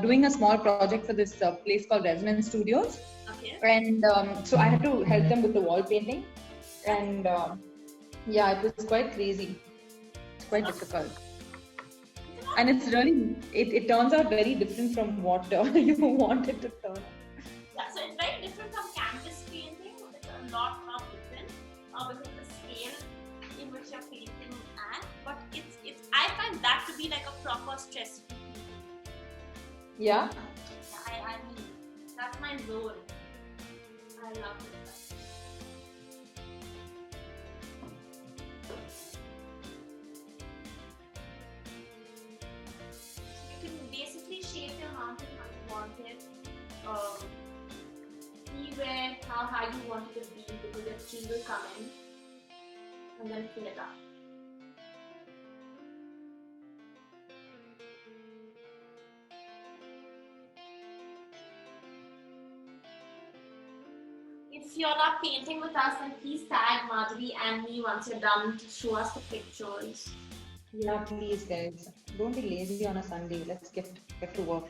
doing a small project for this place called Resonance Studios. Okay. And so I had to help them with the wall painting. And yeah, it was quite crazy. It's quite difficult. And it's really, it turns out very different from what you want it to turn out. Yeah, so it's very different from canvas painting. It's a lot different because of the scale in which you're painting at. But I find that to be like a proper stress. Yeah. I mean, that's my zone. I love it. You can basically shape your mountain how you want it. See how high you want it to be because your tree will come in and then fill it up. If you're not painting with us, then please tag Madhavi and me once you're done to show us the pictures. Yeah, please guys. Don't be lazy on a Sunday. Let's get to work.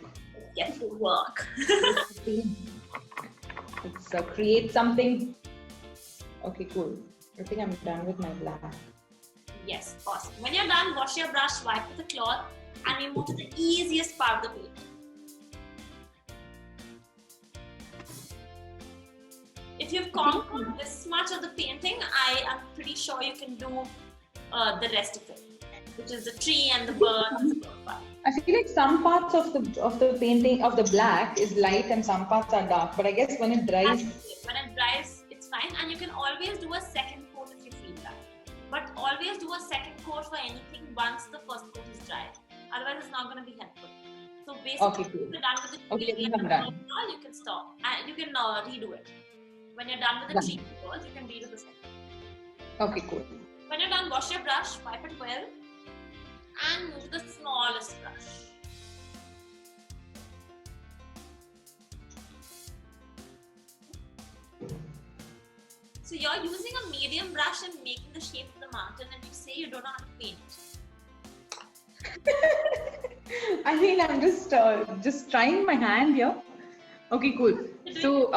Get to work. Let's create something. Okay, cool. I think I'm done with my black. Yes, awesome. When you're done, wash your brush, wipe with a cloth, and we move to the easiest part of the paint. If you've conquered this much of the painting, I am pretty sure you can do the rest of it, which is the tree and the birds. I feel like some parts of the painting of the black is light and some parts are dark. But I guess when it dries, it's fine, and you can always do a second coat if you feel that. But always do a second coat for anything once the first coat is dry. Otherwise, it's not going to be helpful. So basically, cool. if you're done with the tree and the bird, you can stop and you can redo it. When you're done with the tree birds, you can redo the second. Okay, cool. When you're done, wash your brush, wipe it well, and move to the smallest brush. So you're using a medium brush and making the shape of the mountain, and you say you don't know how to paint. I mean, I'm just trying my hand here. Okay, cool. So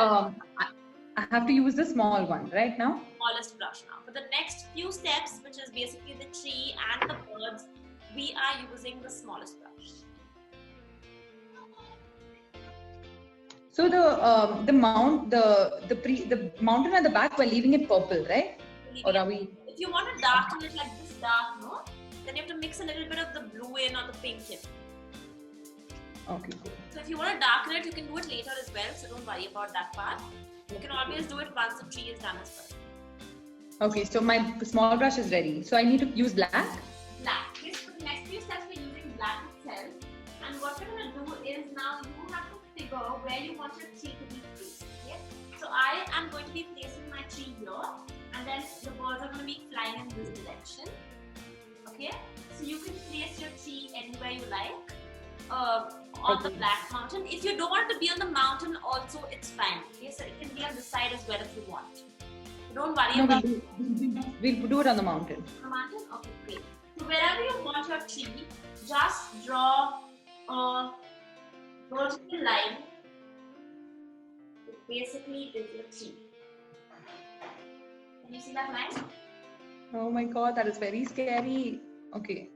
I have to use the small one right now. Smallest brush now. For the next few steps, which is basically the tree and the birds, we are using the smallest brush. So the mountain at the back, we're leaving it purple, right? Or are we? If you want to darken it like this dark, no, then you have to mix a little bit of the blue in or the pink in. Okay, cool. So if you want to darken it, you can do it later as well. So don't worry about that part. You can always do it once the tree is done as well. Okay, so my small brush is ready. So I need to use black? Black. Okay, so for the next few steps, we're using black itself. And what we're going to do is now you have to figure where you want your tree to be placed. Okay? So I am going to be placing my tree here. And then the birds are going to be flying in this direction. Okay? So you can place your tree anywhere you like. On the black mountain. If you don't want to be on the mountain also, it's fine. Okay, so it can be on the side as well if you want. Don't worry about it. We'll do it on the mountain. On the mountain? Okay, great. So wherever you want your tree, just draw a vertical line. It basically is your tree. Can you see that line? Oh my god, that is very scary. Okay.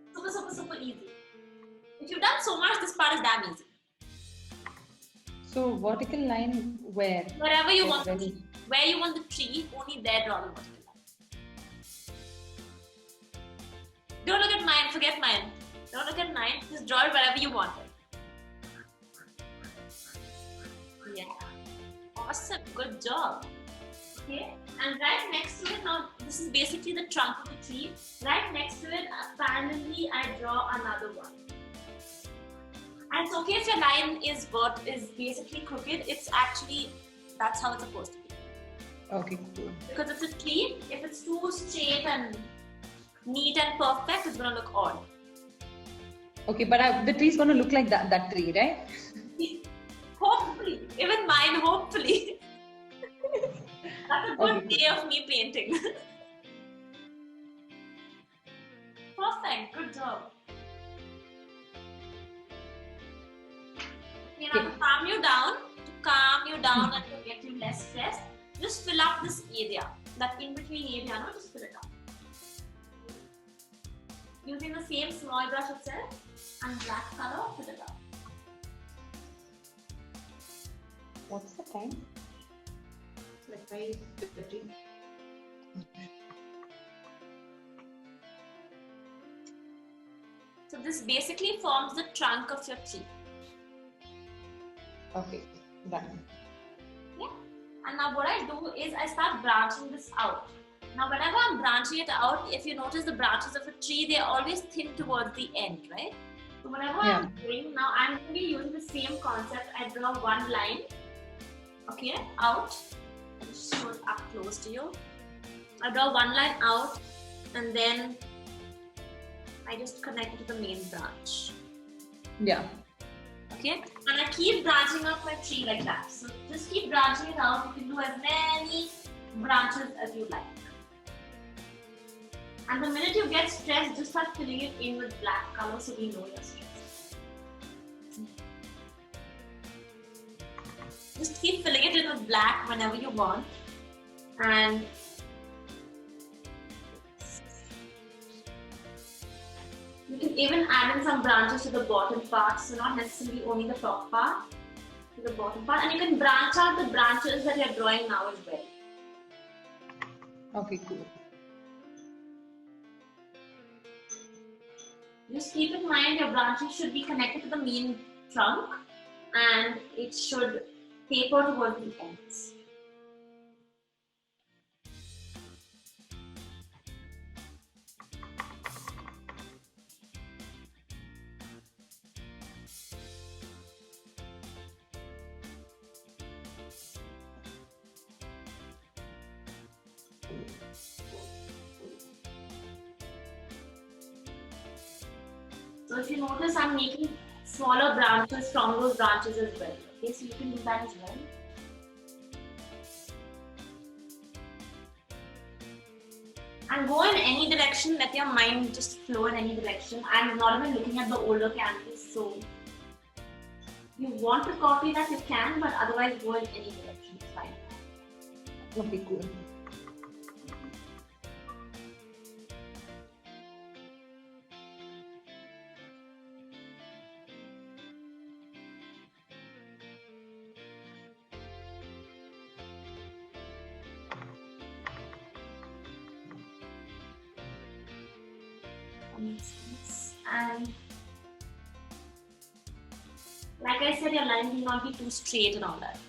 Super easy. If you've done so much, this part is damn easy. So vertical line where? Wherever you want the tree. Where you want the tree, only there draw the vertical line. Don't look at mine, forget mine. Don't look at mine, just draw it wherever you want it. Yeah. Awesome, good job. Okay, and right next to it now, this is basically basically the trunk of the tree. Right next to it, parallelly, I draw another one. And it's okay if your line is basically crooked. It's actually, that's how it's supposed to be. Okay, cool. Because it's a tree, if it's too straight and neat and perfect, it's gonna look odd. Okay, but the tree's gonna look like that tree, right? Hopefully, even mine, hopefully. That's a good Okay. way of me painting. Perfect, good job. Okay, now to calm you down and to get you less stressed, just fill up this area, that in between area, no, just fill it up. Using the same small brush itself and black color, fill it up. What's the time? Like 5:50. So this basically forms the trunk of your tree. Okay, done. Yeah. And now what I do is I start branching this out. Now whenever I'm branching it out, if you notice the branches of a tree, they're always thin towards the end, right? So whenever I'm doing, now I'm going to be using the same concept. I draw one line, okay, out. I'll just show it up close to you. I draw one line out and then I just connect it to the main branch. Yeah. Okay, and I keep branching out my tree like that. So just keep branching it out. You can do as many branches as you like. And the minute you get stressed, just start filling it in with black color so we know you're stressed. Just keep filling it in with black whenever you want. And you can even add in some branches to the bottom part, so not necessarily only the top part, to the bottom part. And you can branch out the branches that you're drawing now as well. Okay, cool. Just keep in mind your branches should be connected to the main trunk and it should taper towards the ends. So if you notice, I'm making smaller branches from those branches as well. Okay, so you can do that as well. And go in any direction, let your mind just flow in any direction. I'm not even looking at the older canvas, so you want to copy that, you can, but otherwise go in any direction, it's fine. Okay, cool. And like I said, your line will not be too straight and all that.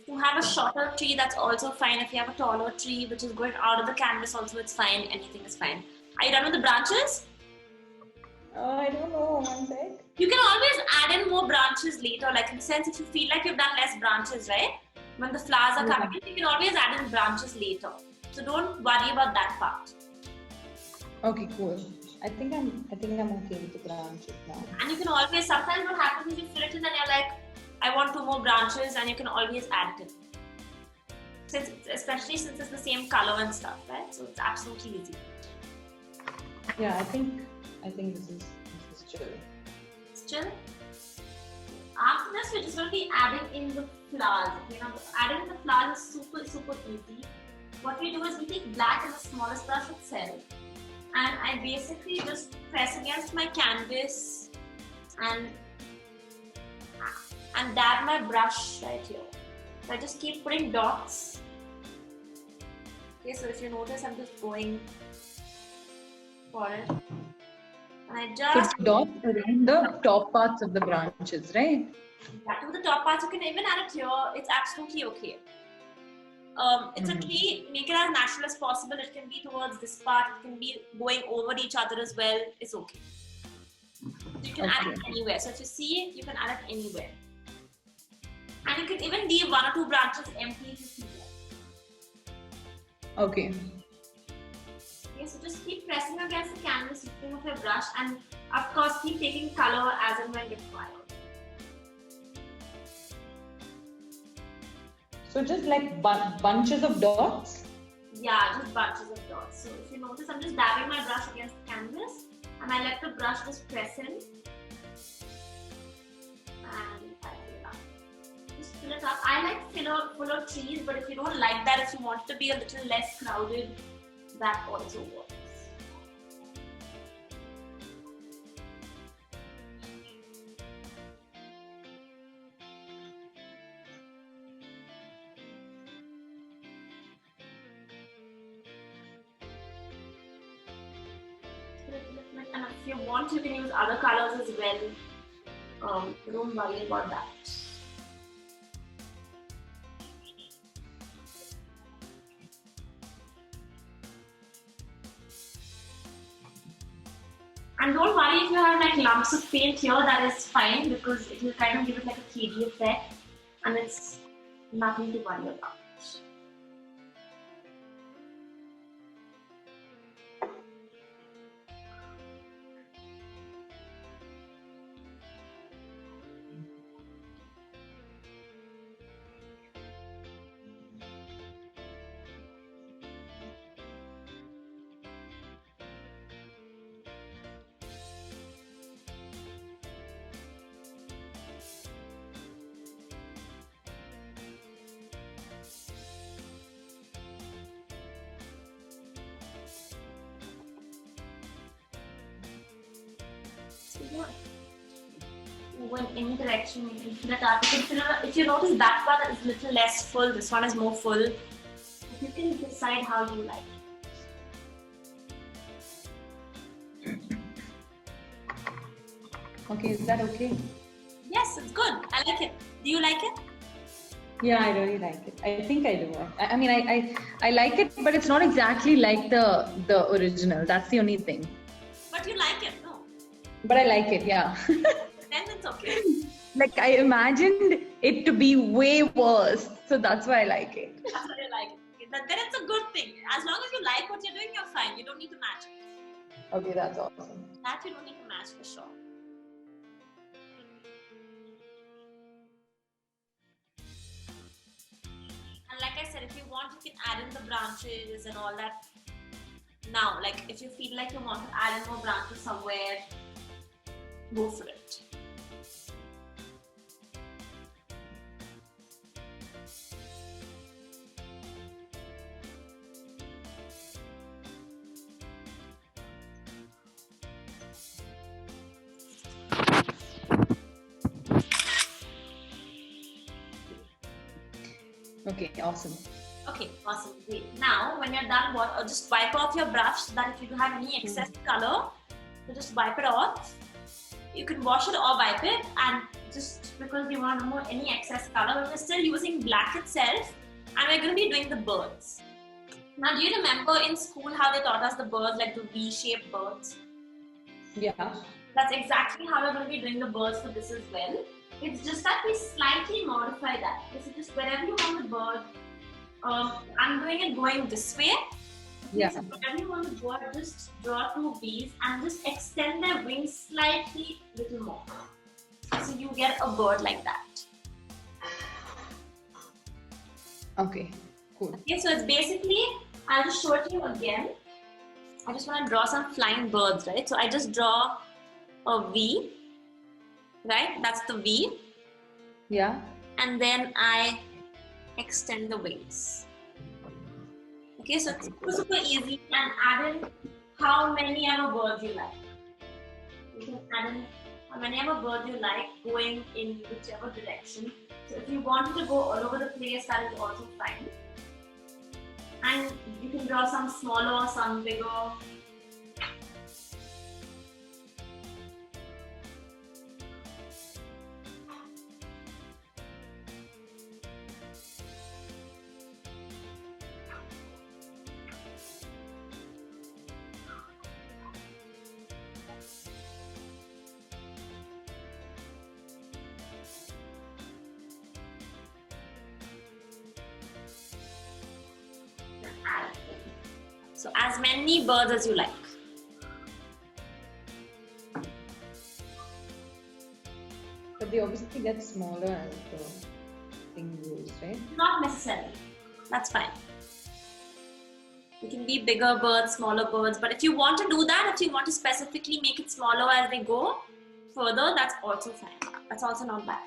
If you have a shorter tree, that's also fine. If you have a taller tree which is going out of the canvas also, it's fine. Anything is fine. Are you done with the branches? I don't know, one sec. You can always add in more branches later, like in the sense if you feel like you've done less branches, right? When the flowers are coming in, you can always add in branches later. So don't worry about that part. Okay, cool. I think I'm okay with the branches now. And you can always, sometimes what happens is you fill it in and you're like, I want 2 more branches, and you can always add it in. Especially since it's the same color and stuff, right? So it's absolutely easy. Yeah, I think this is chill. Still, after this, we're just going to be adding in the flowers. Okay, now adding in the flowers is super easy. What we do is we take black in the smallest brush itself, and I basically just press against my canvas and dab my brush right here. So I just keep putting dots Okay, so if you notice, I'm just going for it. And I So just dots around the top parts of the branches, right? to the top parts. You can even add it here. It's absolutely okay. It's okay. Make it as natural as possible. It can be towards this part. It can be going over each other as well. It's okay. So you can add it anywhere. So if you see it, you can add it anywhere. And you can even leave 1 or 2 branches empty if you see that. Okay. Okay, so just keep pressing against the canvas with your brush, and of course keep taking color as and when required. So just like bunches of dots? Yeah, just bunches of dots. So if you notice, I'm just dabbing my brush against the canvas and I let the brush just press in. And I fill it up. Just fill it up. I like fuller trees, but if you don't like that, if you want it to be a little less crowded, that also works. And if you want, you can use other colors as well. Don't worry about that. And don't worry if you have like lumps of paint here, that is fine because it will kind of give it like a 3D effect and it's nothing to worry about. Go in any direction, you can fill it up. You can fill it, if you notice that part is a little less full, this one is more full. You can decide how you like it. Okay, is that okay? Yes, it's good. I like it. Do you like it? Yeah, I really like it. I think I do. I mean, I like it, but it's not exactly like the original. That's the only thing. But you like it, no? But I like it, yeah. Then it's okay. Like I imagined it to be way worse, so that's why I like it. That's what you like it. Then it's a good thing. As long as you like what you're doing, you're fine. You don't need to match it. Okay, that's awesome. That you don't need to match for sure. And like I said, if you want, you can add in the branches and all that. Now, like if you feel like you want to add in more branches somewhere, go for it. Okay, awesome. Okay, awesome. Great. Now, when you're done, just wipe off your brush so that if you have any excess color, you just wipe it off. You can wash it or wipe it, and just because we want to remove any excess color, we're still using black itself, and we're going to be doing the birds. Now, do you remember in school how they taught us the birds, like the V-shaped birds? Yeah. That's exactly how we're going to be doing the birds for this as well. It's just that we slightly modify that. So just wherever you want the bird, I'm doing it going this way. Yeah. So wherever you want the bird, just draw 2 V's and just extend their wings slightly little more. So you get a bird like that. Okay, cool. Okay, so it's basically, I'll just show it to you again. I just want to draw some flying birds, right? So I just draw a V, right? That's the V. Yeah. And then I extend the wings. Okay, so it's super easy, and add in how many ever birds you like. You can add in how many ever birds you like going in whichever direction. So if you want to go all over the place, that is also fine. And you can draw some smaller, some bigger. So as many birds as you like. But they obviously get smaller as the thing grows, right? Not necessarily. That's fine. You can be bigger birds, smaller birds, but if you want to do that, if you want to specifically make it smaller as they go further, that's also fine. That's also not bad.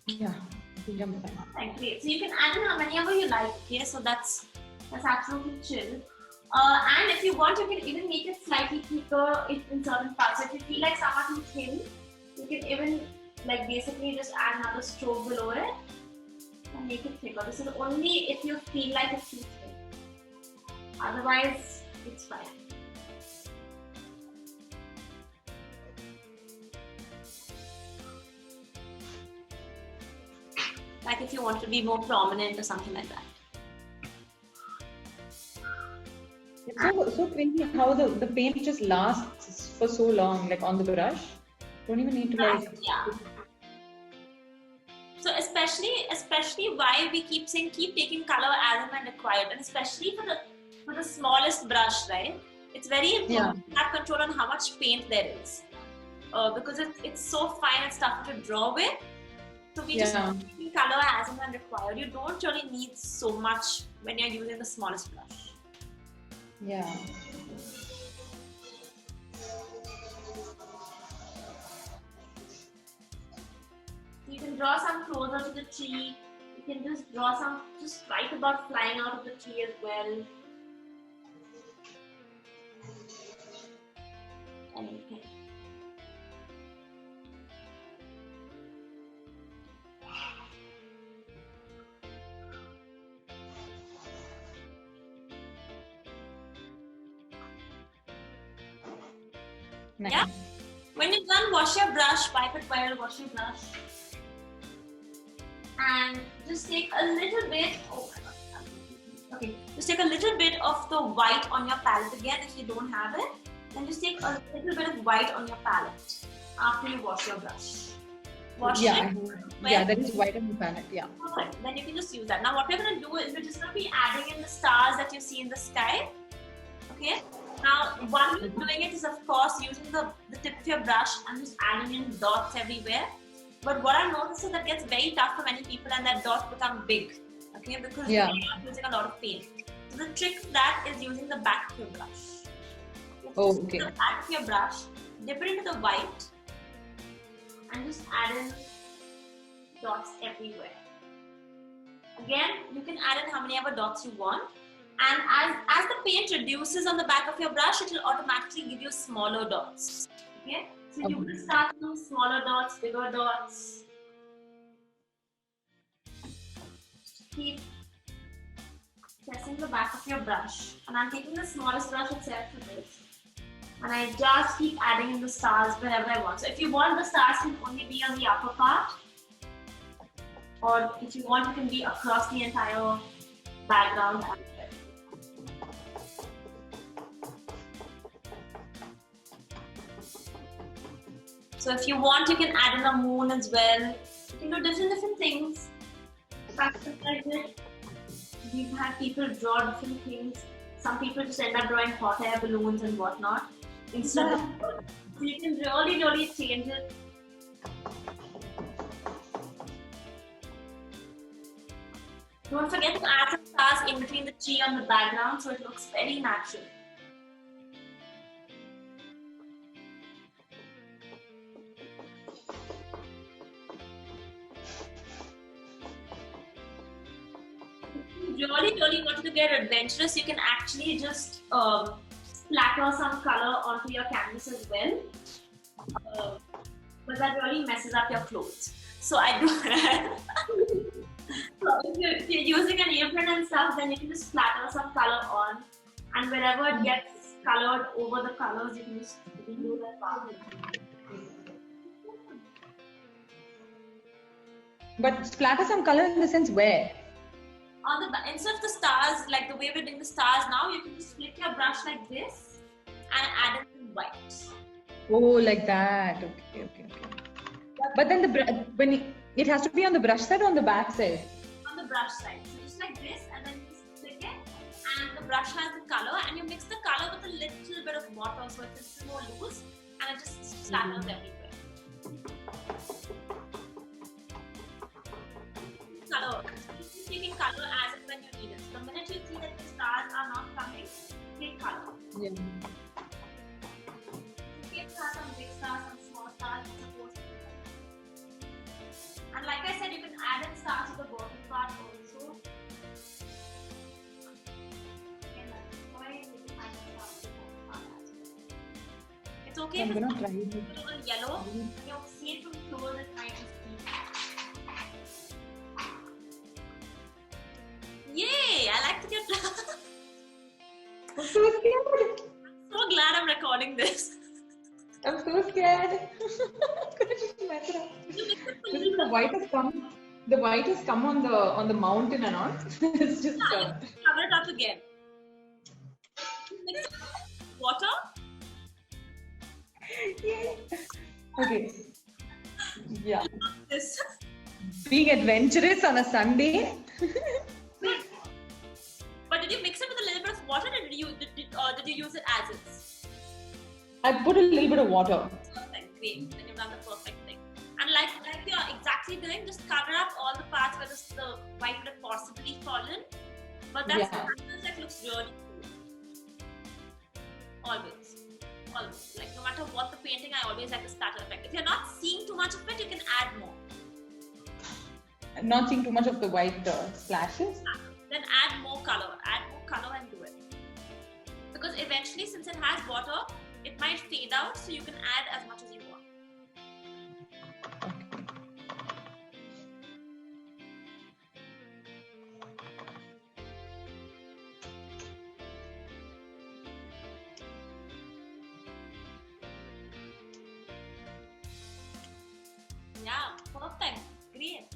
Yeah, I think I'm fine. Right, great. So you can add in whenever you like, okay? So that's absolutely chill. And if you want, you can even make it slightly thicker in certain parts. So if you feel like some are too thin, you can even like basically just add another stroke below it and make it thicker. This is only if you feel like it's too thin. Otherwise, it's fine. Like if you want to be more prominent or something like that. It's so crazy how the paint just lasts for so long, like on the brush. Don't even need to like. Yeah. So especially why we keep saying keep taking color as and when required, and especially for the smallest brush, right? It's very important to have control on how much paint there is, because it's so fine and stuff to draw with. So we just keep taking color as and when required. You don't really need so much when you're using the smallest brush. Yeah. You can draw some closer to the tree. You can just draw some, just right about flying out of the tree as well. Anything. Nice. Yeah. When you're done, wash your brush, wipe it well, wash your brush. And just take a little bit, oh my god. Okay, just take a little bit of the white on your palette again if you don't have it. Then just take a little bit of white on your palette after you wash your brush. Wash it. Yeah, that is white on the palette, yeah. Perfect. Then you can just use that. Now what we're going to do is we're just going to be adding in the stars that you see in the sky. Okay. Now, one way of doing it is, of course, using the tip of your brush and just adding in dots everywhere. But what I've noticed is that gets very tough for many people and that dots become big. Okay, because you're not using a lot of paint. So the trick of that is using the back of your brush. Oh, okay. The back of your brush, dip it into the white, and just add in dots everywhere. Again, you can add in how many ever dots you want. And as the paint reduces on the back of your brush, it will automatically give you smaller dots. Okay? So you will start with smaller dots, bigger dots. Keep pressing the back of your brush. And I'm taking the smallest brush itself for this. And I just keep adding in the stars wherever I want. So if you want, the stars can only be on the upper part. Or if you want, it can be across the entire background. So if you want, you can add in a moon as well. You can do different things. Practice it. We've had people draw different things. Some people just end up drawing hot air balloons and whatnot instead of. So you can really change it. Don't forget to add some stars in between the tree on the background so it looks very natural. If you really wanted to get adventurous, you can actually just splatter some color onto your canvas as well. But that really messes up your clothes. So I do that. So if you're using an apron and stuff, then you can just splatter some color on, and wherever it gets colored over the colors, you can just do that. But splatter some color in the sense where? On the instead of the stars, like the way we're doing the stars now, you can just flick your brush like this and add in some white. Oh, like that. Okay. But then it has to be on the brush side or on the back side? On the brush side. So just like this, and then you just flick it, and the brush has the color, and you mix the color with a little bit of water so it's a little more loose, and it just splatters everywhere. Color. You can color as and when you need it. The minute you see that the stars are not coming, take color. Yeah. You can have some big stars, some small stars, it's supposed to be. And like I said, you can add in stars to the bottom part also. It's okay I'm if gonna it's try a it. little yellow. When you see it from close, it might just be. Yay! I like to get. I'm so scared. So glad I'm recording this. I'm so scared. The white has come. The white has come on the mountain and all. It's just. Cover it up again. Mix water. Yay. Okay. Yeah. This. Being adventurous on a Sunday. But did you mix it with a little bit of water, or did you use it as is? I put a little bit of water. Perfect, great. Then you've done the perfect thing. And like you're exactly doing, just cover up all the parts where the white would have possibly fallen. But that's Yeah. that looks really cool. Always. Like no matter what the painting, I always like the splatter effect. If you're not seeing too much of it, you can add more. I'm not seeing too much of the white splashes. Then add more color and do it. Because eventually, since it has water, it might fade out, so you can add as much as you want. Yeah, perfect. Great.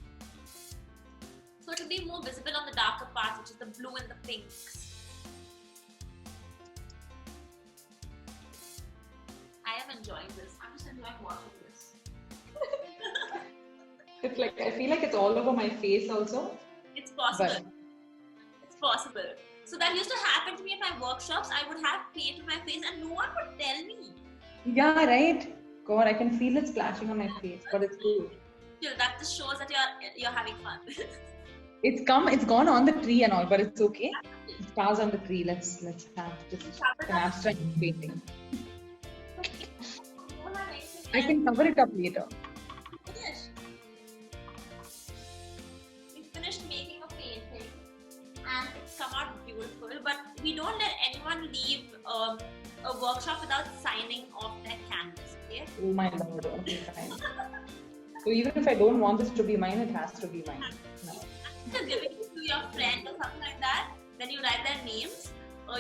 So it will be more visible on the darker parts, which is the blue and the pinks. I am enjoying this. I'm just enjoying watching this. It's like I feel like it's all over my face also. It's possible. But- It's possible. So that used to happen to me in my workshops. I would have paint on my face and no one would tell me. Yeah, right. God, I can feel it splashing on my face, but it's good. Still, that just shows that you're having fun. It's gone on the tree and all, but it's okay. Stars on the tree. Let's have just an abstract painting. I can cover it up later. We finished making a painting and it's come out beautiful, but we don't let anyone leave a workshop without signing off their canvas, okay? Oh my lord. Okay, fine. So even if I don't want this to be mine, it has to be mine. No. After giving it to your friend or something like that, then you write their names.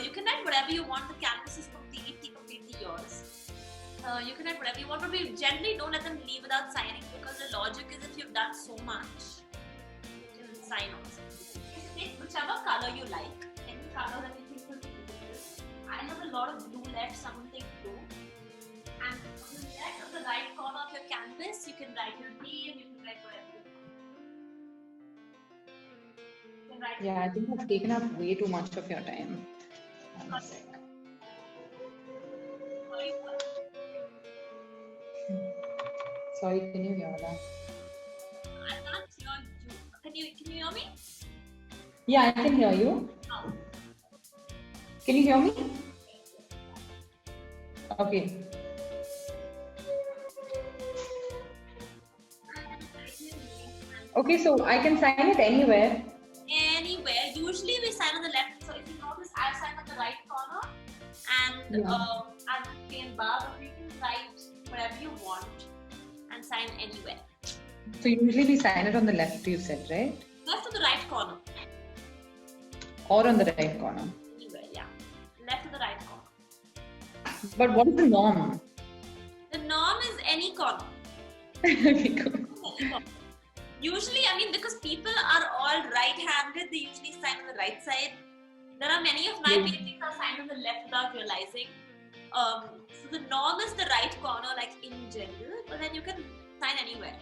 You can write whatever you want. The canvas is completely yours. You can write whatever you want, but we generally don't let them leave without signing, because the logic is if you've done so much, you can sign off. You can take whichever color you like, any color that you think will be good. I have a lot of blue left, so I'm going to take blue. And on the left of the right corner of your canvas, you can write your name, you can write whatever you want. You can write Yeah, I think I've taken up way too much of your time. One sec. Sorry, can you hear that? I can't hear you. Can you hear me? Yeah, I can hear you. No. Can you hear me? Okay. Okay, so I can sign it anywhere. Anywhere. Usually we sign on the left. So if you notice, I sign on the right corner, and and paint bar, but you can write whatever you want and sign anywhere. So usually we sign it on the left, you said, right? Left to the right corner. Or on the right corner. Anywhere, yeah. Left to the right corner. But what is the norm? The norm is any corner. Okay, cool. Any corner. Usually, I mean, because people are all right-handed, they usually sign on the right side. There are many of my paintings are signed on the left without realizing. So the norm is the right corner, like in general, but then you can sign anywhere.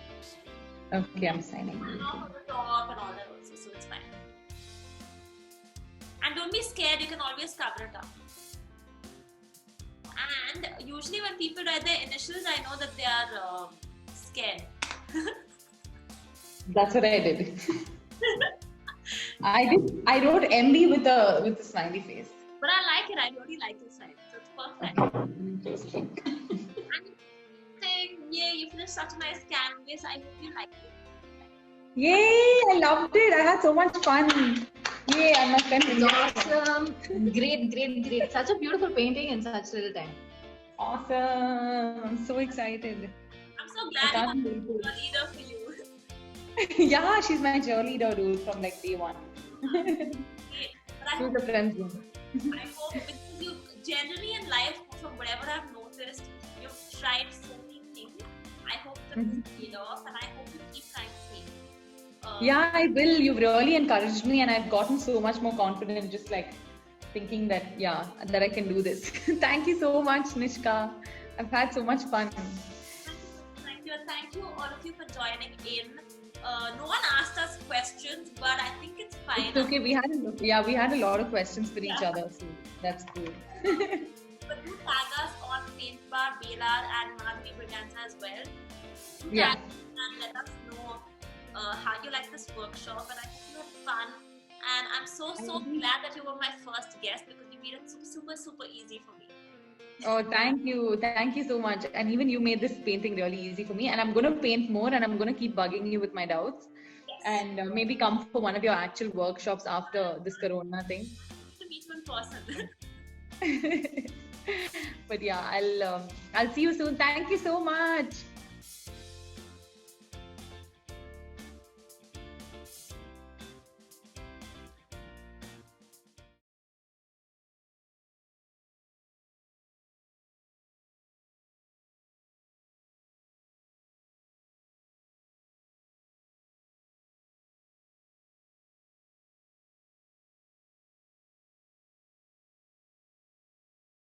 Okay, I'm signing. And off on the top and all that also, so it's fine. And don't be scared, you can always cover it up. And usually when people write their initials, I know that they are scared. That's what I did. I wrote MB with a smiley face. But I like it, I really like this side, so it's perfect. And saying, yay, you finished such a nice canvas, I hope you like it. Yay! I loved it. I had so much fun. Yay! And my friend. It's awesome. Great. Such a beautiful painting in such little time. Awesome! I'm so excited. I'm so glad you have a leader for you. Yeah, she's my cheerleader, dude, from like day one. Okay, but I She's hope, a friend zone. I hope because you generally in life, from whatever I've noticed, you've tried so many things. I hope that this paid off, and I hope you keep trying things. Yeah, I will. You've really encouraged me, and I've gotten so much more confident just like thinking that, that I can do this. Thank you so much, Nishka. I've had so much fun. Thank you, and thank you all of you for joining in. No one asked us questions, but I think it's fine. It's okay. We had a lot of questions for each other, so that's good. But do tag us on Paintbar, Belar, and Madhuri Briganza as well. Do Yeah. tag us and let us know how you like this workshop, and I hope you had fun. And I'm so glad that you were my first guest because you made it super easy for me. Oh, thank you so much. And even you made this painting really easy for me. And I'm going to paint more, and I'm going to keep bugging you with my doubts. Yes. And maybe come for one of your actual workshops after this Corona thing. To meet you in person. But yeah, I'll see you soon. Thank you so much.